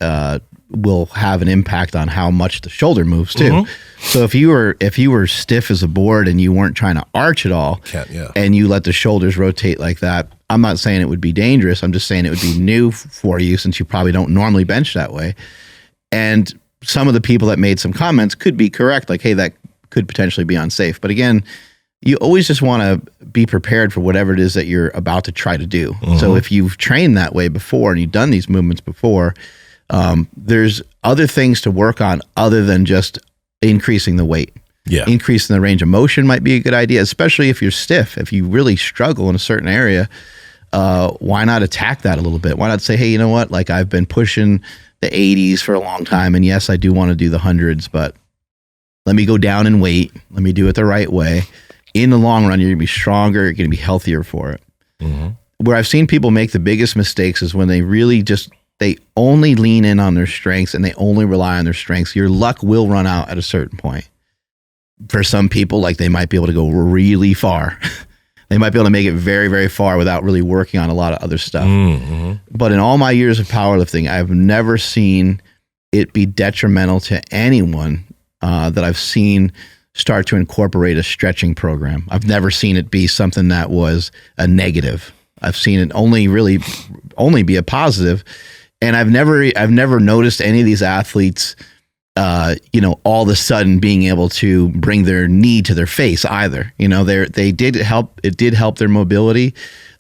will have an impact on how much the shoulder moves too. So if you were stiff as a board and you weren't trying to arch at all, and you let the shoulders rotate like that, I'm not saying it would be dangerous. I'm just saying it would be new for you, since you probably don't normally bench that way. And some of the people that made some comments could be correct, like, hey, that could potentially be unsafe. But again, you always just want to be prepared for whatever it is that you're about to try to do. So if you've trained that way before and you've done these movements before, there's other things to work on other than just increasing the weight. Increasing the range of motion might be a good idea, especially if you're stiff. If you really struggle in a certain area, why not attack that a little bit? Why not say, hey, you know what? Like, I've been pushing the 80s for a long time, and yes, I do want to do the 100s, but let me go down in weight. Let me do it the right way. In the long run, you're going to be stronger. You're going to be healthier for it. Where I've seen people make the biggest mistakes is when they really just, they only lean in on their strengths and they only rely on their strengths. Your luck will run out at a certain point. For some people, like, they might be able to go really far. They might be able to make it very, very far without really working on a lot of other stuff. But in all my years of powerlifting, I've never seen it be detrimental to anyone that I've seen start to incorporate a stretching program. I've never seen it be something that was a negative. I've seen it only be a positive. And I've never noticed any of these athletes, all of a sudden being able to bring their knee to their face either. You know, it did help their mobility.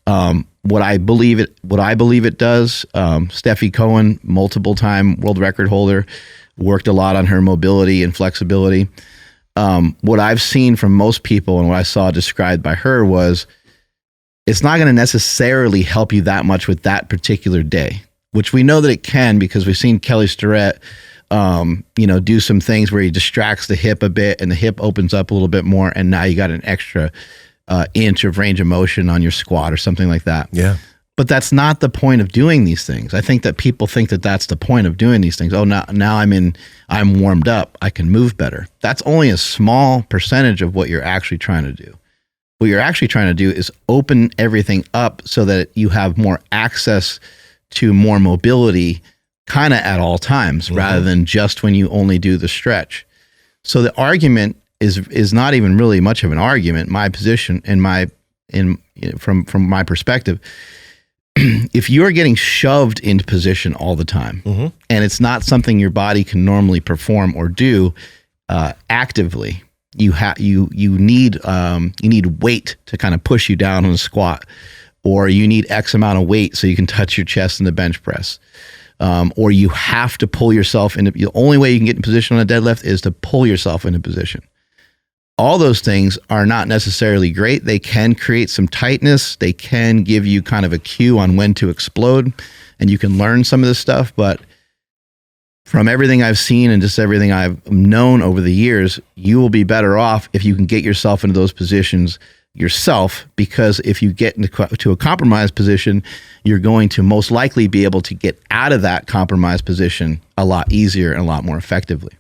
What I believe it does, Steffi Cohen, multiple time world record holder, worked a lot on her mobility and flexibility. What I've seen from most people and what I saw described by her was, it's not going to necessarily help you that much with that particular day, which we know that it can, because we've seen Kelly Starrett, do some things where he distracts the hip a bit and the hip opens up a little bit more. And now you got an extra inch of range of motion on your squat or something like that. Yeah. But that's not the point of doing these things. I think that people think that that's the point of doing these things. Oh, now I'm warmed up. I can move better. That's only a small percentage of what you're actually trying to do. What you're actually trying to do is open everything up so that you have more access to more mobility kind of at all times, rather than just when you only do the stretch. So the argument is not even really much of an argument. My position from my perspective, if you're getting shoved into position all the time, and it's not something your body can normally perform or do actively, you need weight to kind of push you down on a squat, or you need X amount of weight so you can touch your chest in the bench press, or you have to pull yourself into. The only way you can get in position on a deadlift is to pull yourself into position. All those things are not necessarily great. They can create some tightness. They can give you kind of a cue on when to explode, and you can learn some of this stuff. But from everything I've seen and just everything I've known over the years, you will be better off if you can get yourself into those positions yourself, because if you get into a compromised position, you're going to most likely be able to get out of that compromised position a lot easier and a lot more effectively.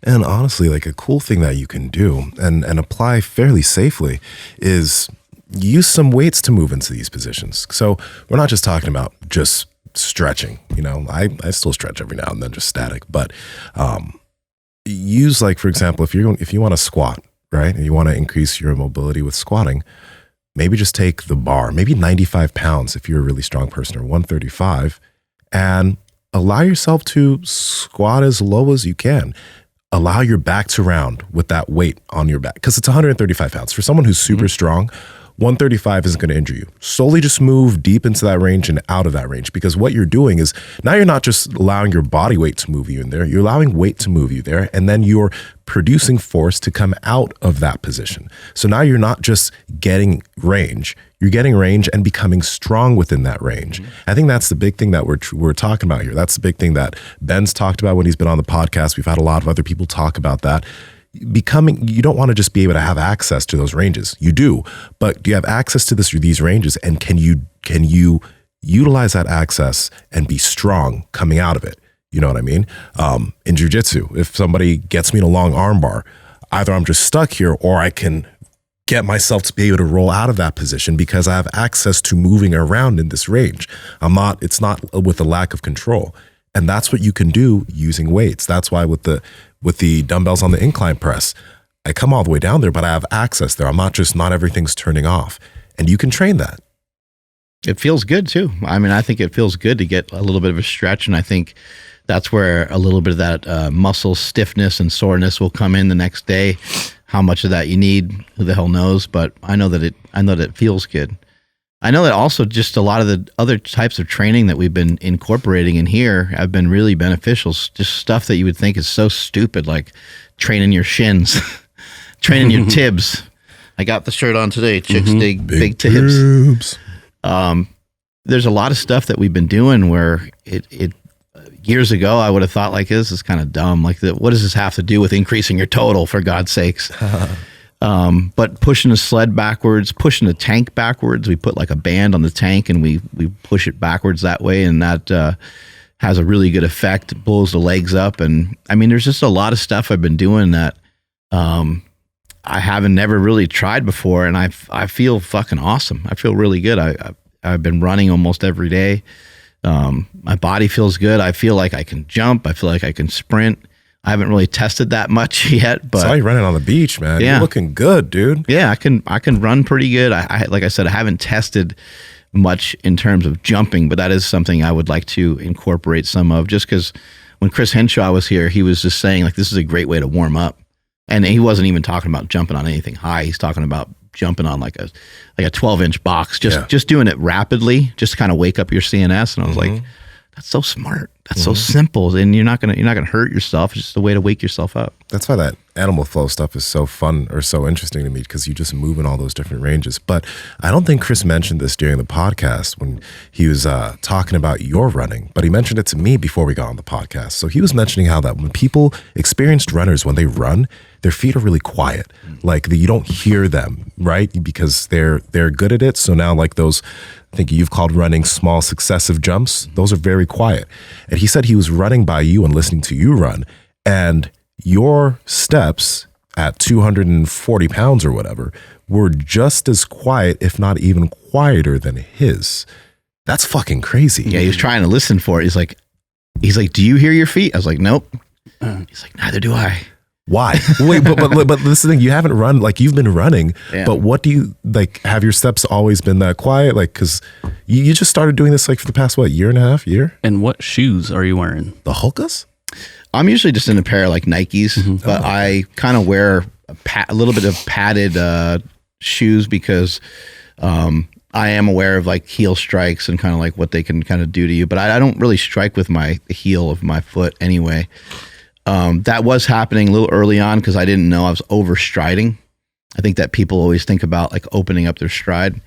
And honestly, like, a cool thing that you can do and apply fairly safely is use some weights to move into these positions. So we're not just talking about just stretching. I still stretch every now and then, just static, but use, like, for example, if you want to squat, right, and you want to increase your mobility with squatting, maybe just take the bar, maybe 95 pounds if you're a really strong person, or 135, and allow yourself to squat as low as you can. Allow your back to round with that weight on your back, because it's 135 pounds. For someone who's super strong, 135 isn't going to injure you. Slowly just move deep into that range and out of that range, because what you're doing is now you're not just allowing your body weight to move you in there, you're allowing weight to move you there, and then you're producing force to come out of that position. So now you're not just getting range, you're getting range and becoming strong within that range. I think that's the big thing that we're talking about here. That's the big thing that Ben's talked about when he's been on the podcast. We've had a lot of other people talk about that. You don't want to just be able to have access to those ranges. You do, but do you have access to these ranges, and can you utilize that access and be strong coming out of it? You know what I mean? In jiu-jitsu, if somebody gets me in a long arm bar, either I'm just stuck here or I can get myself to be able to roll out of that position because I have access to moving around in this range. It's not with a lack of control. And that's what you can do using weights. That's why with the dumbbells on the incline press, I come all the way down there, but I have access there. Not everything's turning off. And you can train that. It feels good too. I mean, I think it feels good to get a little bit of a stretch. And I think that's where a little bit of that muscle stiffness and soreness will come in the next day. How much of that you need, who the hell knows? But I know that it feels good. I know that also just a lot of the other types of training that we've been incorporating in here have been really beneficial. Just stuff that you would think is so stupid, like training your shins, training your tibs. I got the shirt on today. Chicks dig big tibs. There's a lot of stuff that we've been doing where it years ago I would have thought like, this is kind of dumb. Like, what does this have to do with increasing your total, for God's sakes? But pushing a sled backwards, pushing a tank backwards, we put like a band on the tank and we push it backwards that way, and that has a really good effect. It blows the legs up, and I mean, there's just a lot of stuff I've been doing that I haven't never really tried before, and I feel fucking awesome. I feel really good. I've been running almost every day. My body feels good. I feel like I can jump. I feel like I can sprint. I haven't really tested that much yet, but I saw you running on the beach, man. Yeah. You're looking good, dude. Yeah, I can run pretty good. I like I said, I haven't tested much in terms of jumping, but that is something I would like to incorporate some of, just because when Chris Hinshaw was here, he was just saying like, this is a great way to warm up. And he wasn't even talking about jumping on anything high. He's talking about jumping on like a 12-inch box, just doing it rapidly, just to kind of wake up your CNS. And I was like, that's so smart. That's so simple, and you're not gonna hurt yourself. It's just a way to wake yourself up. That's why that animal flow stuff is so fun or so interesting to me, because you just move in all those different ranges. But I don't think Chris mentioned this during the podcast when he was talking about your running, but he mentioned it to me before we got on the podcast. So he was mentioning how that when people, experienced runners, when they run, their feet are really quiet. Like you don't hear them, right? Because they're good at it. So now like those, I think you've called running small successive jumps, those are very quiet. And he said he was running by you and listening to you run, and your steps at 240 pounds or whatever were just as quiet, if not even quieter than his. That's fucking crazy. Yeah, he was trying to listen for it. He's like, do you hear your feet? I was like, nope. He's like, neither do I. Why? Wait, but this is the thing. You haven't run, like you've been running, but what do you, like, have your steps always been that quiet? Like, cause you just started doing this like for the past, year and a half? And what shoes are you wearing? The Hulkas? I'm usually just in a pair of like Nikes, but I kind of wear a little bit of padded shoes because I am aware of like heel strikes and kind of like what they can kind of do to you. But I don't really strike with the heel of my foot anyway. That was happening a little early on because I didn't know I was overstriding. I think that people always think about like opening up their stride.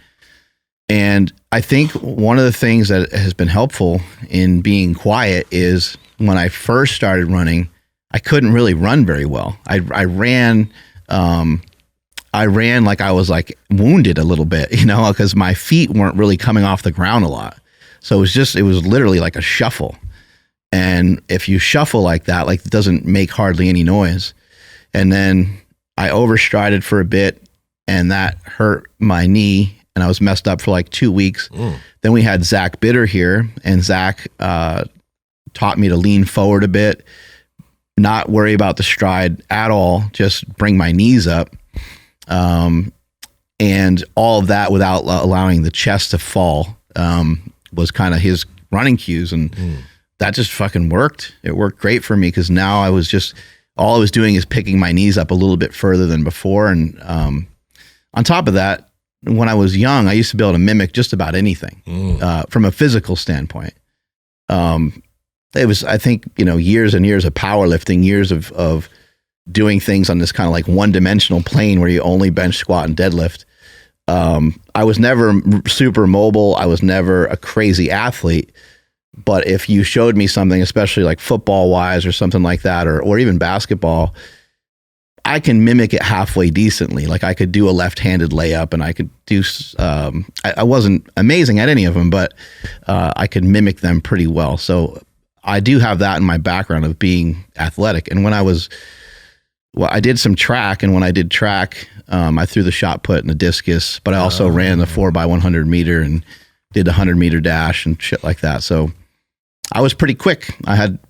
And I think one of the things that has been helpful in being quiet is when I first started running, I couldn't really run very well. I ran like I was like wounded a little bit, because my feet weren't really coming off the ground a lot. So it was literally like a shuffle. And if you shuffle like that, like it doesn't make hardly any noise. And then I overstrided for a bit and that hurt my knee and I was messed up for like 2 weeks. Then we had Zach Bitter here, and Zach taught me to lean forward a bit, not worry about the stride at all, just bring my knees up. And all of that without allowing the chest to fall was kind of his running cues. And that just fucking worked. It worked great for me because now all I was doing is picking my knees up a little bit further than before. And on top of that, when I was young, I used to be able to mimic just about anything from a physical standpoint. It was, I think, years and years of powerlifting, years of doing things on this kind of like one-dimensional plane where you only bench, squat, and deadlift. I was never super mobile. I was never a crazy athlete. But if you showed me something, especially like football-wise or something like that, or even basketball, I can mimic it halfway decently. Like I could do a left-handed layup, and I could do. I wasn't amazing at any of them, but I could mimic them pretty well. So I do have that in my background of being athletic. And when I did some track, and when I did track, I threw the shot put and the discus, but I also ran the 4x100 meter and did the 100-meter dash and shit like that. So I was pretty quick. I had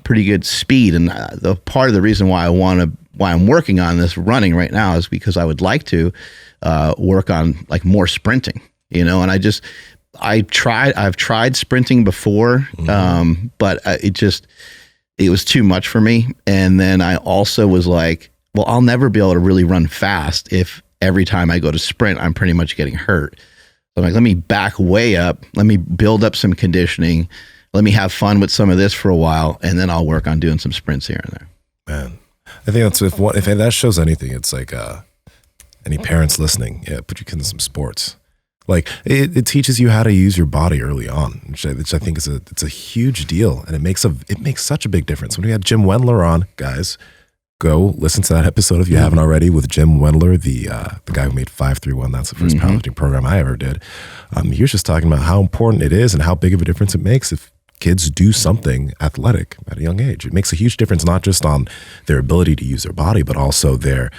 pretty good speed, and the part of the reason why I'm working on this running right now is because I would like to work on like more sprinting, and I've tried sprinting before, but it was too much for me. And then I also was like, well, I'll never be able to really run fast if every time I go to sprint, I'm pretty much getting hurt. So I'm like, let me back way up. Let me build up some conditioning. Let me have fun with some of this for a while, and then I'll work on doing some sprints here and there. Man, I think that's if that shows anything, it's like any parents listening, put your kids in some sports. Like it teaches you how to use your body early on, which I think it's a huge deal, and it makes such a big difference. When we had Jim Wendler on, guys, go listen to that episode if you haven't already, with Jim Wendler, the guy who made 531. That's the first powerlifting program I ever did. He was just talking about how important it is and how big of a difference it makes if kids do something athletic at a young age. It makes a huge difference, not just on their ability to use their body, but also their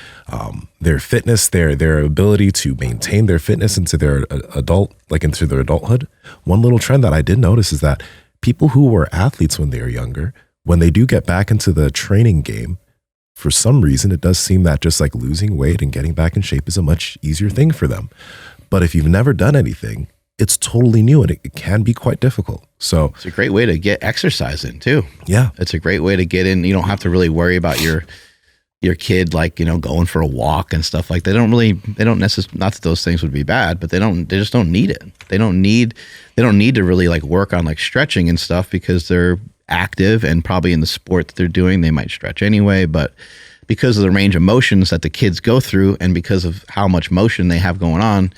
fitness, their ability to maintain their fitness into their into their adulthood. One little trend that I did notice is that people who were athletes when they were younger, when they do get back into the training game, for some reason, it does seem that just like losing weight and getting back in shape is a much easier thing for them. But if you've never done anything, it's totally new, and it can be quite difficult. So it's a great way to get exercise in too. Yeah. It's a great way to get in. You don't have to really worry about your kid, like, going for a walk and stuff like that. They don't necessarily, not that those things would be bad, but they just don't need it. They don't need to really like work on like stretching and stuff because they're active, and probably in the sport that they're doing, they might stretch anyway. But because of the range of motions that the kids go through, and because of how much motion they have going on,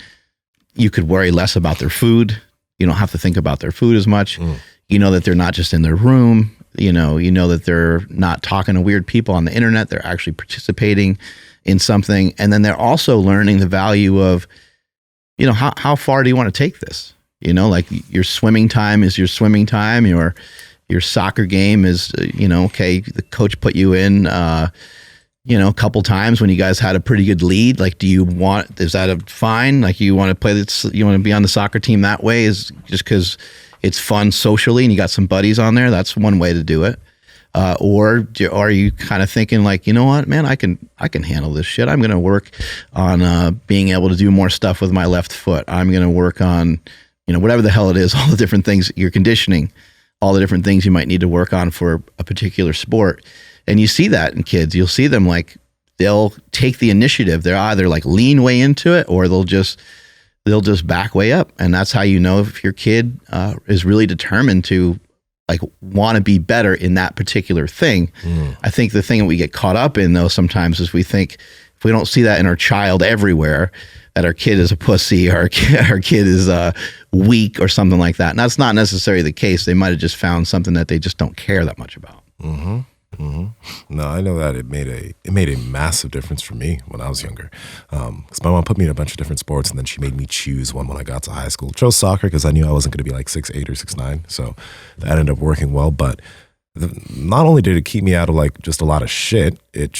you could worry less about their food. You don't have to think about their food as much. You know that they're not just in their room. You know that they're not talking to weird people on the internet. They're actually participating in something. And then they're also learning the value of, how far do you want to take this? Like your swimming time is your swimming time. Your soccer game is, okay, the coach put you in, a couple times when you guys had a pretty good lead. Like, is that fine? Like, you want to play this, you want to be on the soccer team that way, is just because it's fun socially and you got some buddies on there. That's one way to do it. Or are you kind of thinking like, you know what, man, I can handle this shit. I'm going to work on being able to do more stuff with my left foot. I'm going to work on, whatever the hell it is, all the different things, your conditioning, all the different things you might need to work on for a particular sport. And you see that in kids. You'll see them like, they'll take the initiative. They'll either like lean way into it, or they'll just back way up. And that's how you know if your kid is really determined to like want to be better in that particular thing. I think the thing that we get caught up in though sometimes is we think if we don't see that in our child everywhere, that our kid is a pussy, or our kid is weak or something like that. And that's not necessarily the case. They might have just found something that they just don't care that much about. No, I know that it made a massive difference for me when I was younger. Because my mom put me in a bunch of different sports, and then she made me choose one when I got to high school. Chose soccer because I knew I wasn't going to be like 6'8" or 6'9", so that ended up working well. But not only did it keep me out of like just a lot of shit, it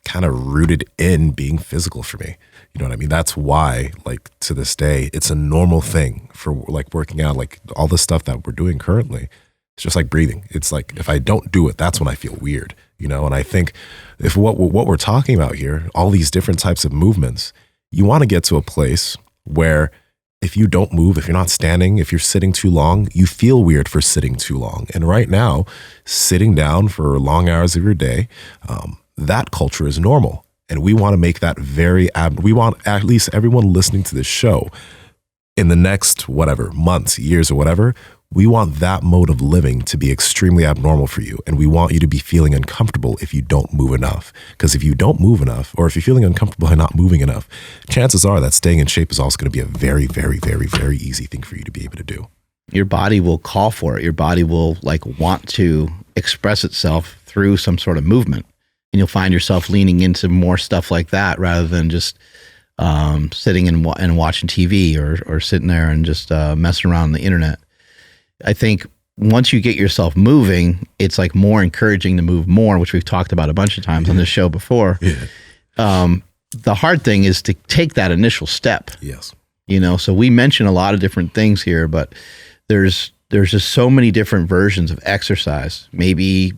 kind of rooted in being physical for me. You know what I mean? That's why, like, to this day, it's a normal thing for like working out, like all the stuff that we're doing currently. It's just like breathing. It's like, if I don't do it, that's when I feel weird, And I think if what we're talking about here, all these different types of movements, you want to get to a place where if you don't move, if you're not standing, if you're sitting too long, you feel weird for sitting too long. And right now, sitting down for long hours of your day, that culture is normal. And we want to make that we want at least everyone listening to this show in the next, whatever, months, years, or whatever, we want that mode of living to be extremely abnormal for you. And we want you to be feeling uncomfortable if you don't move enough. Because if you don't move enough, or if you're feeling uncomfortable and not moving enough, chances are that staying in shape is also going to be a very, very, very, very easy thing for you to be able to do. Your body will call for it. Your body will like want to express itself through some sort of movement. And you'll find yourself leaning into more stuff like that rather than just sitting and watching TV or sitting there and just messing around on the internet. I think once you get yourself moving, it's like more encouraging to move more, which we've talked about a bunch of times on this show before. Yeah. The hard thing is to take that initial step. Yes. You know, so we mention a lot of different things here, but there's just so many different versions of exercise. Maybe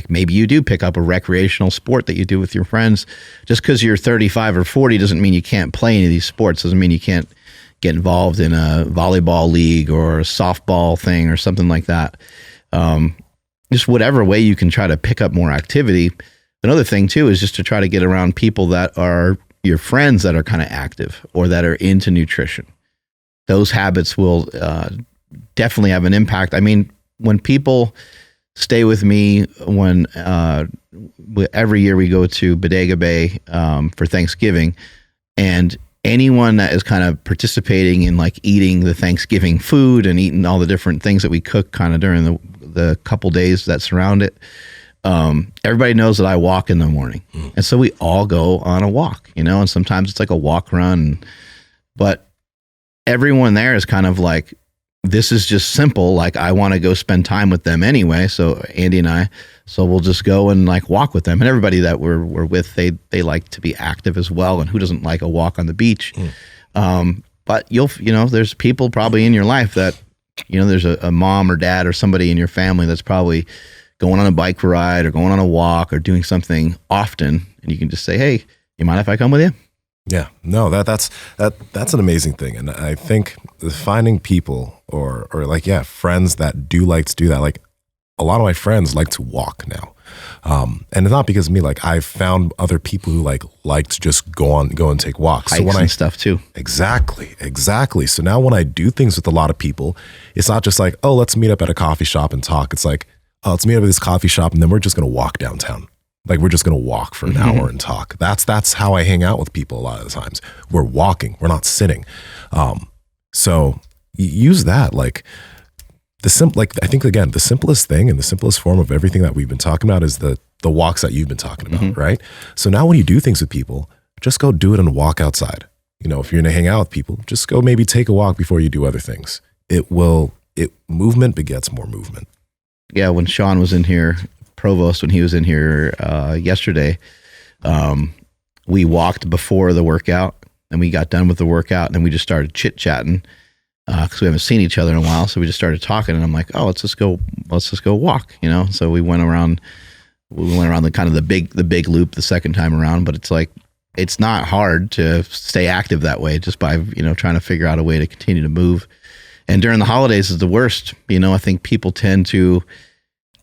you do pick up a recreational sport that you do with your friends. Just because you're 35 or 40 doesn't mean you can't play any of these sports. Doesn't mean you can't get involved in a volleyball league or a softball thing or something like that. Just whatever way you can try to pick up more activity. Another thing too is just to try to get around people that are your friends that are kind of active or that are into nutrition. Those habits will definitely have an impact. I mean, when people stay with me, when every year we go to Bodega Bay for Thanksgiving, and anyone that is kind of participating in like eating the Thanksgiving food and eating all the different things that we cook kind of during the couple days that surround it, everybody knows that I walk in the morning. And so we all go on a walk, you know, and sometimes it's like a walk run, but everyone there is kind of like, this is just simple. Like I want to go spend time with them anyway. So Andy and I, so we'll just go and like walk with them, and everybody that we're with, they like to be active as well. And who doesn't like a walk on the beach? But there's people probably in your life that, you know, there's a mom or dad or somebody in your family that's probably going on a bike ride or going on a walk or doing something often. And you can just say, hey, you mind if I come with you? Yeah, no, that's an amazing thing. And I think finding people or like, yeah, friends that do like to do that. Like a lot of my friends like to walk now. And it's not because of me, like I've found other people who like to just go and take walks. Hikes and stuff too. Exactly. So now when I do things with a lot of people, it's not just like, oh, let's meet up at a coffee shop and talk. It's like, oh, let's meet up at this coffee shop and then we're just going to walk downtown. Like we're just going to walk for an hour and talk. That's how I hang out with people a lot of the times. We're walking, we're not sitting. So use that. Like I think again, the simplest thing and the simplest form of everything that we've been talking about is the walks that you've been talking about, right? So now when you do things with people, just go do it and walk outside. You know, if you're going to hang out with people, just go maybe take a walk before you do other things. Movement begets more movement. Yeah. When Sean was in here, Provost, when he was in here yesterday, we walked before the workout and we got done with the workout and then we just started chit-chatting because we haven't seen each other in a while. So we just started talking and I'm like, oh, let's just go walk, you know? So we went around the kind of the big loop the second time around, but it's like, it's not hard to stay active that way just by, you know, trying to figure out a way to continue to move. And during the holidays is the worst. You know, I think people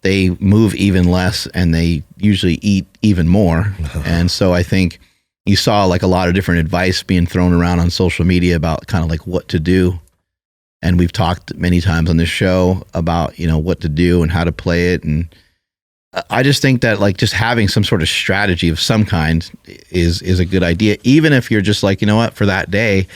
they move even less and they usually eat even more. And so I think you saw like a lot of different advice being thrown around on social media about kind of like what to do. And we've talked many times on this show about, you know, what to do and how to play it. And I just think that like just having some sort of strategy of some kind is a good idea. Even if you're just like, you know what, for that day,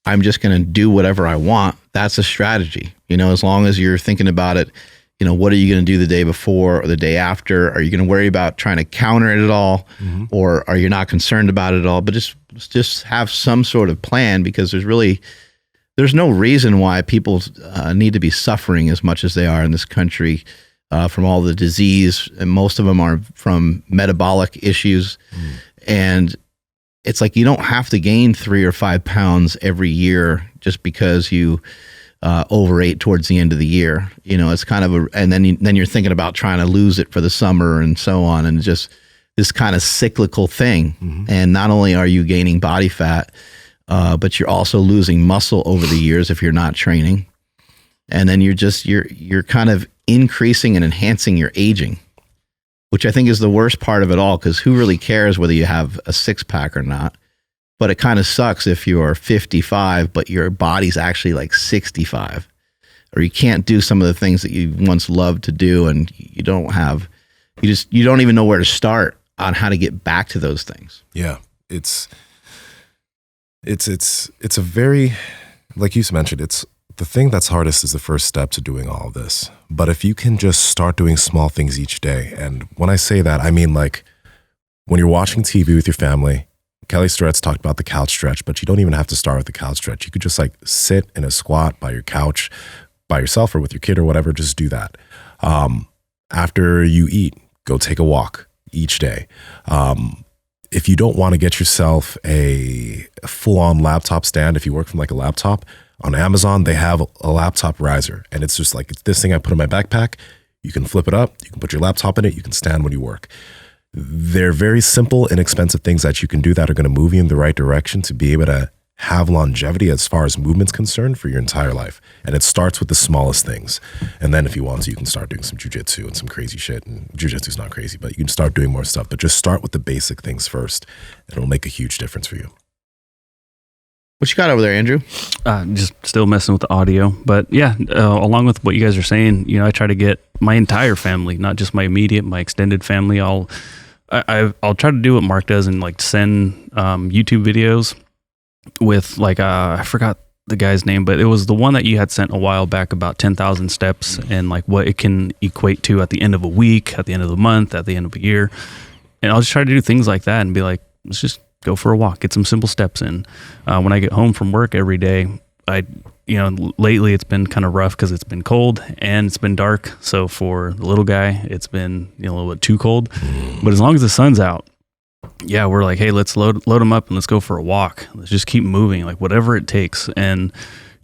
I'm just going to do whatever I want. That's a strategy, you know, as long as you're thinking about it. You know, what are you going to do the day before or the day after? Are you going to worry about trying to counter it at all? Or are you not concerned about it at all? But just have some sort of plan, because there's no reason why people need to be suffering as much as they are in this country from all the disease. And most of them are from metabolic issues. And it's like, you don't have to gain 3 or 5 pounds every year just because you overate towards the end of the year. You know, it's kind of and then you're thinking about trying to lose it for the summer and so on, and just this kind of cyclical thing. And not only are you gaining body fat, but you're also losing muscle over the years if you're not training. And then you're kind of increasing and enhancing your aging. which I think is the worst part of it all, because who really cares whether you have a six-pack or not? But it kind of sucks if you're 55, but your body's actually like 65, or you can't do some of the things that you once loved to do, and you don't even know where to start on how to get back to those things. Yeah, it's a very, like you mentioned, it's the thing that's hardest is the first step to doing all of this. But if you can just start doing small things each day, and when I say that, I mean like when you're watching TV with your family, Kelly Starrett's talked about the couch stretch, but you don't even have to start with the couch stretch. You could just like sit in a squat by your couch, by yourself or with your kid or whatever, just do that. After you eat, go take a walk each day. If you don't want to get yourself a full-on laptop stand, if you work from like a laptop, on Amazon, they have a laptop riser, and it's just like, it's this thing I put in my backpack. You can flip it up, you can put your laptop in it, you can stand when you work. They're very simple, inexpensive things that you can do that are going to move you in the right direction to be able to have longevity as far as movement's concerned for your entire life. And it starts with the smallest things. And then if you want to, you can start doing some jujitsu and some crazy shit. And jujitsu's not crazy, but you can start doing more stuff. But just start with the basic things first. It'll make a huge difference for you. What you got over there, Andrew? Just still messing with the audio, but yeah, along with what you guys are saying, you know, I try to get my entire family, not just my immediate, my extended family. I'll try to do what Mark does and like send YouTube videos with like I forgot the guy's name, but it was the one that you had sent a while back about 10,000 steps and like what it can equate to at the end of a week, at the end of the month, at the end of a year. And I'll just try to do things like that and be like, let's just go for a walk, get some simple steps in. When I get home from work every day, lately it's been kind of rough because it's been cold and it's been dark. So for the little guy, it's been a little bit too cold. But as long as the sun's out, yeah, we're like, hey, let's load him up and let's go for a walk. Let's just keep moving, like whatever it takes. And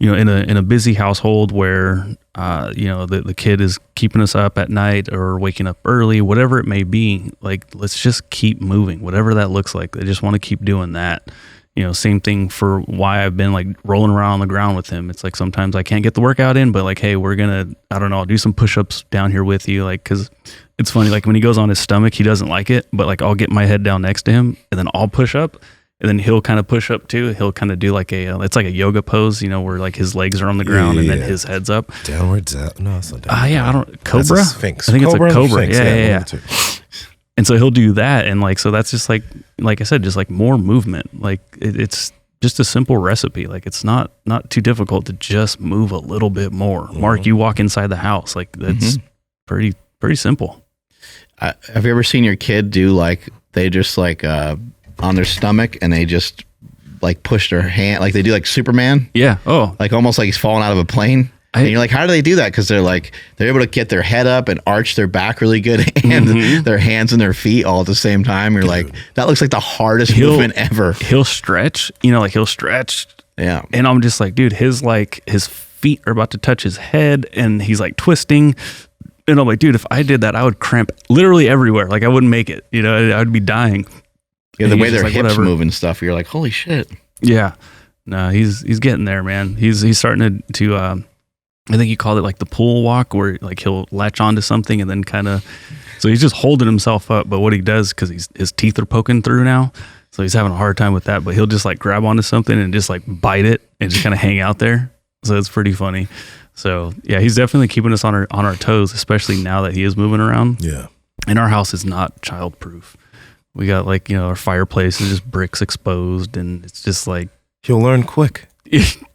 you know, in a busy household where the kid is keeping us up at night or waking up early, whatever it may be, like let's just keep moving, whatever that looks like. I just want to keep doing that. You know, same thing for why I've been like rolling around on the ground with him. It's like sometimes I can't get the workout in, but like, hey, we're gonna, I don't know, I'll do some push-ups down here with you, like, because it's funny, like when he goes on his stomach, he doesn't like it, but like I'll get my head down next to him and then I'll push up. And then he'll kind of push up too. He'll kind of do like it's like a yoga pose, you know, where like his legs are on the ground and then his head's up. Downward down. No, it's not downward. Yeah, I don't. Cobra? That's a Sphinx. I think Cobra it's a cobra. Sphinx. Yeah. And so he'll do that. And like, so that's just like I said, just like more movement. Like it's just a simple recipe. Like it's not too difficult to just move a little bit more. Mm-hmm. Mark, you walk inside the house. Like that's pretty simple. Have you ever seen your kid do like, they just like, on their stomach and they just like push their hand, like they do like Superman? Yeah. Oh, like almost like he's falling out of a plane. And you're like, how do they do that? Because they're able to get their head up and arch their back really good and their hands and their feet all at the same time. You're like, that looks like the hardest movement ever. He'll stretch, he'll stretch. Yeah. And I'm just like, dude, his feet are about to touch his head and he's like twisting. And I'm like, dude, if I did that, I would cramp literally everywhere. Like I wouldn't make it, I would be dying. Yeah, the way their hips move and stuff, you're like, holy shit. Yeah. No, he's getting there, man. He's starting to I think he called it like the pool walk, where like he'll latch onto something and then kind of, so he's just holding himself up. But what he does, because his teeth are poking through now, so he's having a hard time with that, but he'll just like grab onto something and just like bite it and just kind of hang out there. So it's pretty funny. So yeah, he's definitely keeping us on our toes, especially now that he is moving around. Yeah. And our house is not childproof. We got like, our fireplace is just bricks exposed and it's just like. He'll learn quick.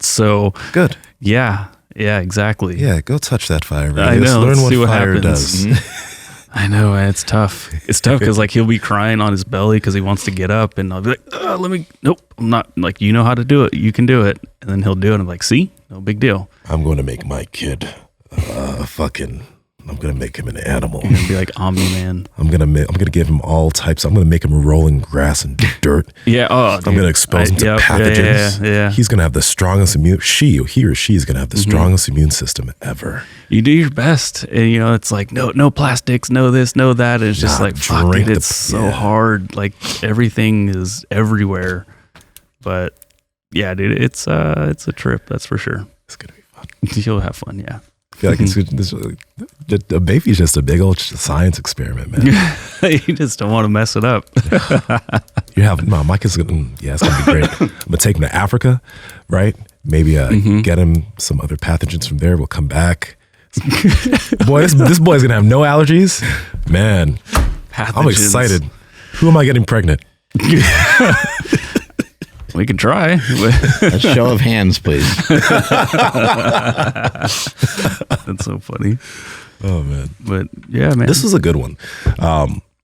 So. Good. Yeah, exactly. Yeah, go touch that fire. I know. Learn what fire happens. does. I know, and it's tough. It's tough because like he'll be crying on his belly because he wants to get up and I'll be like, nope, I'm not, like, you know how to do it. You can do it. And then he'll do it. And I'm like, see, no big deal. I'm going to make my kid I'm gonna make him an animal. You're gonna be like Omni-Man. I'm gonna give him all types. I'm gonna make him roll in grass and dirt. Yeah. Oh, I'm gonna expose him to pathogens. Yeah. He's gonna have the strongest he or she is gonna have the strongest immune system ever. You do your best, and it's like no plastics, no this, no that. And it's just like fuck it. It's so hard. Like everything is everywhere. But yeah, dude, it's a trip. That's for sure. It's gonna be fun. You'll have fun. Yeah. I feel like a baby's just a big old science experiment, man. You just don't want to mess it up. You have my kid's gonna, yeah, it's gonna be great. I'm gonna take him to Africa, right? Maybe get him some other pathogens from there. We'll come back. Boy, this boy's gonna have no allergies, man. Pathogens. I'm excited. Who am I getting pregnant? We can try. A show of hands, please. That's so funny. Oh man. But yeah, man. This was a good one.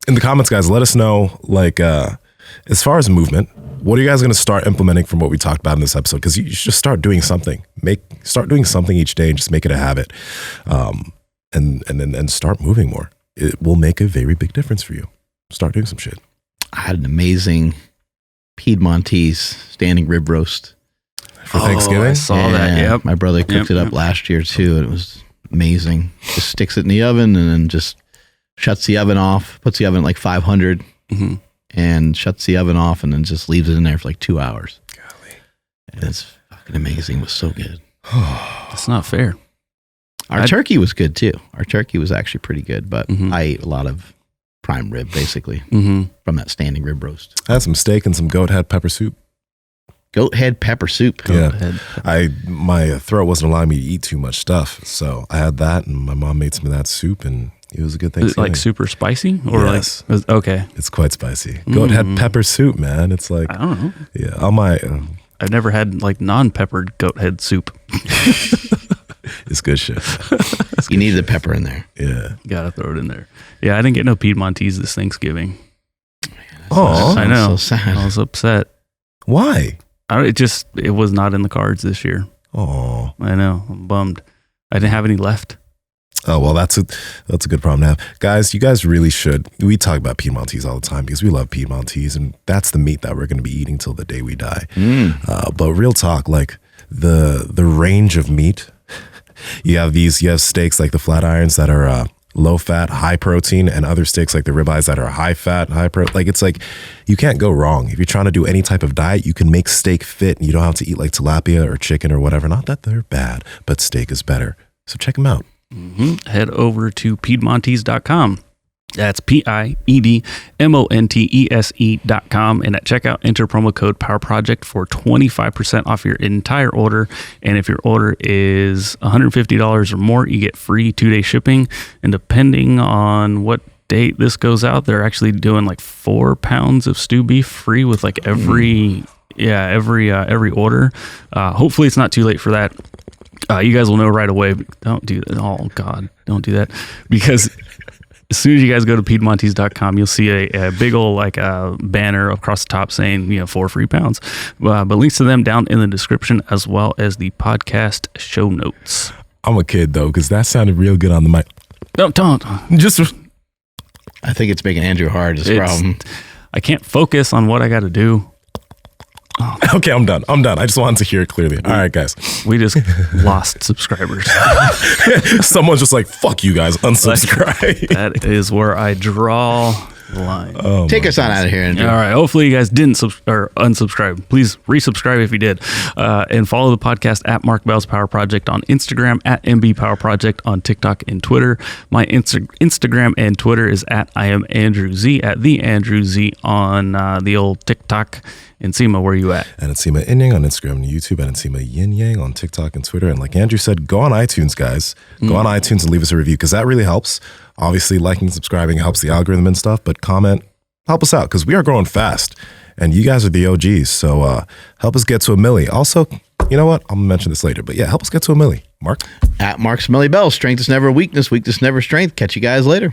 In the comments, guys, let us know, like, as far as movement, what are you guys going to start implementing from what we talked about in this episode? Because you should just start doing something. Start doing something each day and just make it a habit. And then start moving more. It will make a very big difference for you. Start doing some shit. I had an amazing Piedmontese standing rib roast For Thanksgiving? I saw that. Yep. My brother cooked it up last year too, and it was amazing. Just sticks it in the oven and then just shuts the oven off, puts the oven at like 500 and shuts the oven off and then just leaves it in there for like 2 hours. Golly. And it's fucking amazing. It was so good. That's not fair. Our turkey was good too. Our turkey was actually pretty good, but I ate a lot of prime rib basically from that standing rib roast. I had some steak and some goat head pepper soup. Goat head pepper soup. My throat wasn't allowing me to eat too much stuff, so I had that, and my mom made some of that soup, and it was a good thing. Is it like super spicy or yes. okay? It's quite spicy. Goat head pepper soup, man. It's like I don't know. Yeah, on my. I've never had like non-peppered goat head soup. It's good shit. You need the pepper in there. Yeah, gotta throw it in there. Yeah, I didn't get no Piedmontese this Thanksgiving. Oh, I know. So sad. I was upset. Why? It was not in the cards this year. Oh, I know. I'm bummed. I didn't have any left. Oh, well, that's a good problem to have. Guys, you guys really should. We talk about Piedmontese all the time because we love Piedmontese, and that's the meat that we're going to be eating till the day we die. But real talk, like the range of meat, you have steaks like the flat irons that are low fat, high protein, and other steaks like the ribeyes that are high fat, high protein. Like, it's like, you can't go wrong. If you're trying to do any type of diet, you can make steak fit, and you don't have to eat like tilapia or chicken or whatever. Not that they're bad, but steak is better. So check them out. Head over to Piedmontese.com. That's Piedmontese.com. And at checkout, enter promo code PowerProject for 25% off your entire order. And if your order is $150 or more, you get free 2-day shipping. And depending on what date this goes out, they're actually doing like 4 pounds of stew beef free with like every order. Hopefully it's not too late for that. You guys will know right away. Don't do that. Oh God, don't do that. Because as soon as you guys go to Piedmontese.com, you'll see a big old banner across the top saying 4 free pounds. But links to them down in the description, as well as the podcast show notes. I'm a kid though, because that sounded real good on the mic. Don't. Just. I think it's making Andrew hard. Is the problem. I can't focus on what I got to do. Oh. Okay, I'm done. I just wanted to hear it clearly. All right, guys. We just lost subscribers. Someone's just like, fuck you guys, unsubscribe. That is where I draw the line. Take us on out of here, Andrew. All right. Hopefully you guys didn't unsubscribe. Please resubscribe if you did. And follow the podcast at Mark Bell's Power Project on Instagram, at MB Power Project on TikTok and Twitter. My Instagram and Twitter is at I am Andrew Z, at the Andrew Z on the old TikTok. Nsima, where are you at? And Nsima Inyang on Instagram and YouTube, and Nsima Inyang on TikTok and Twitter. And like Andrew said, go on iTunes, guys. Go on iTunes and leave us a review, because that really helps. Obviously, liking and subscribing helps the algorithm and stuff, but comment, help us out, because we are growing fast, and you guys are the OGs. So help us get to 1 milli. Also, you know what? I'll mention this later, but yeah, help us get to 1 milli. Mark? At Mark Smelly Bell. Strength is never weakness. Weakness never strength. Catch you guys later.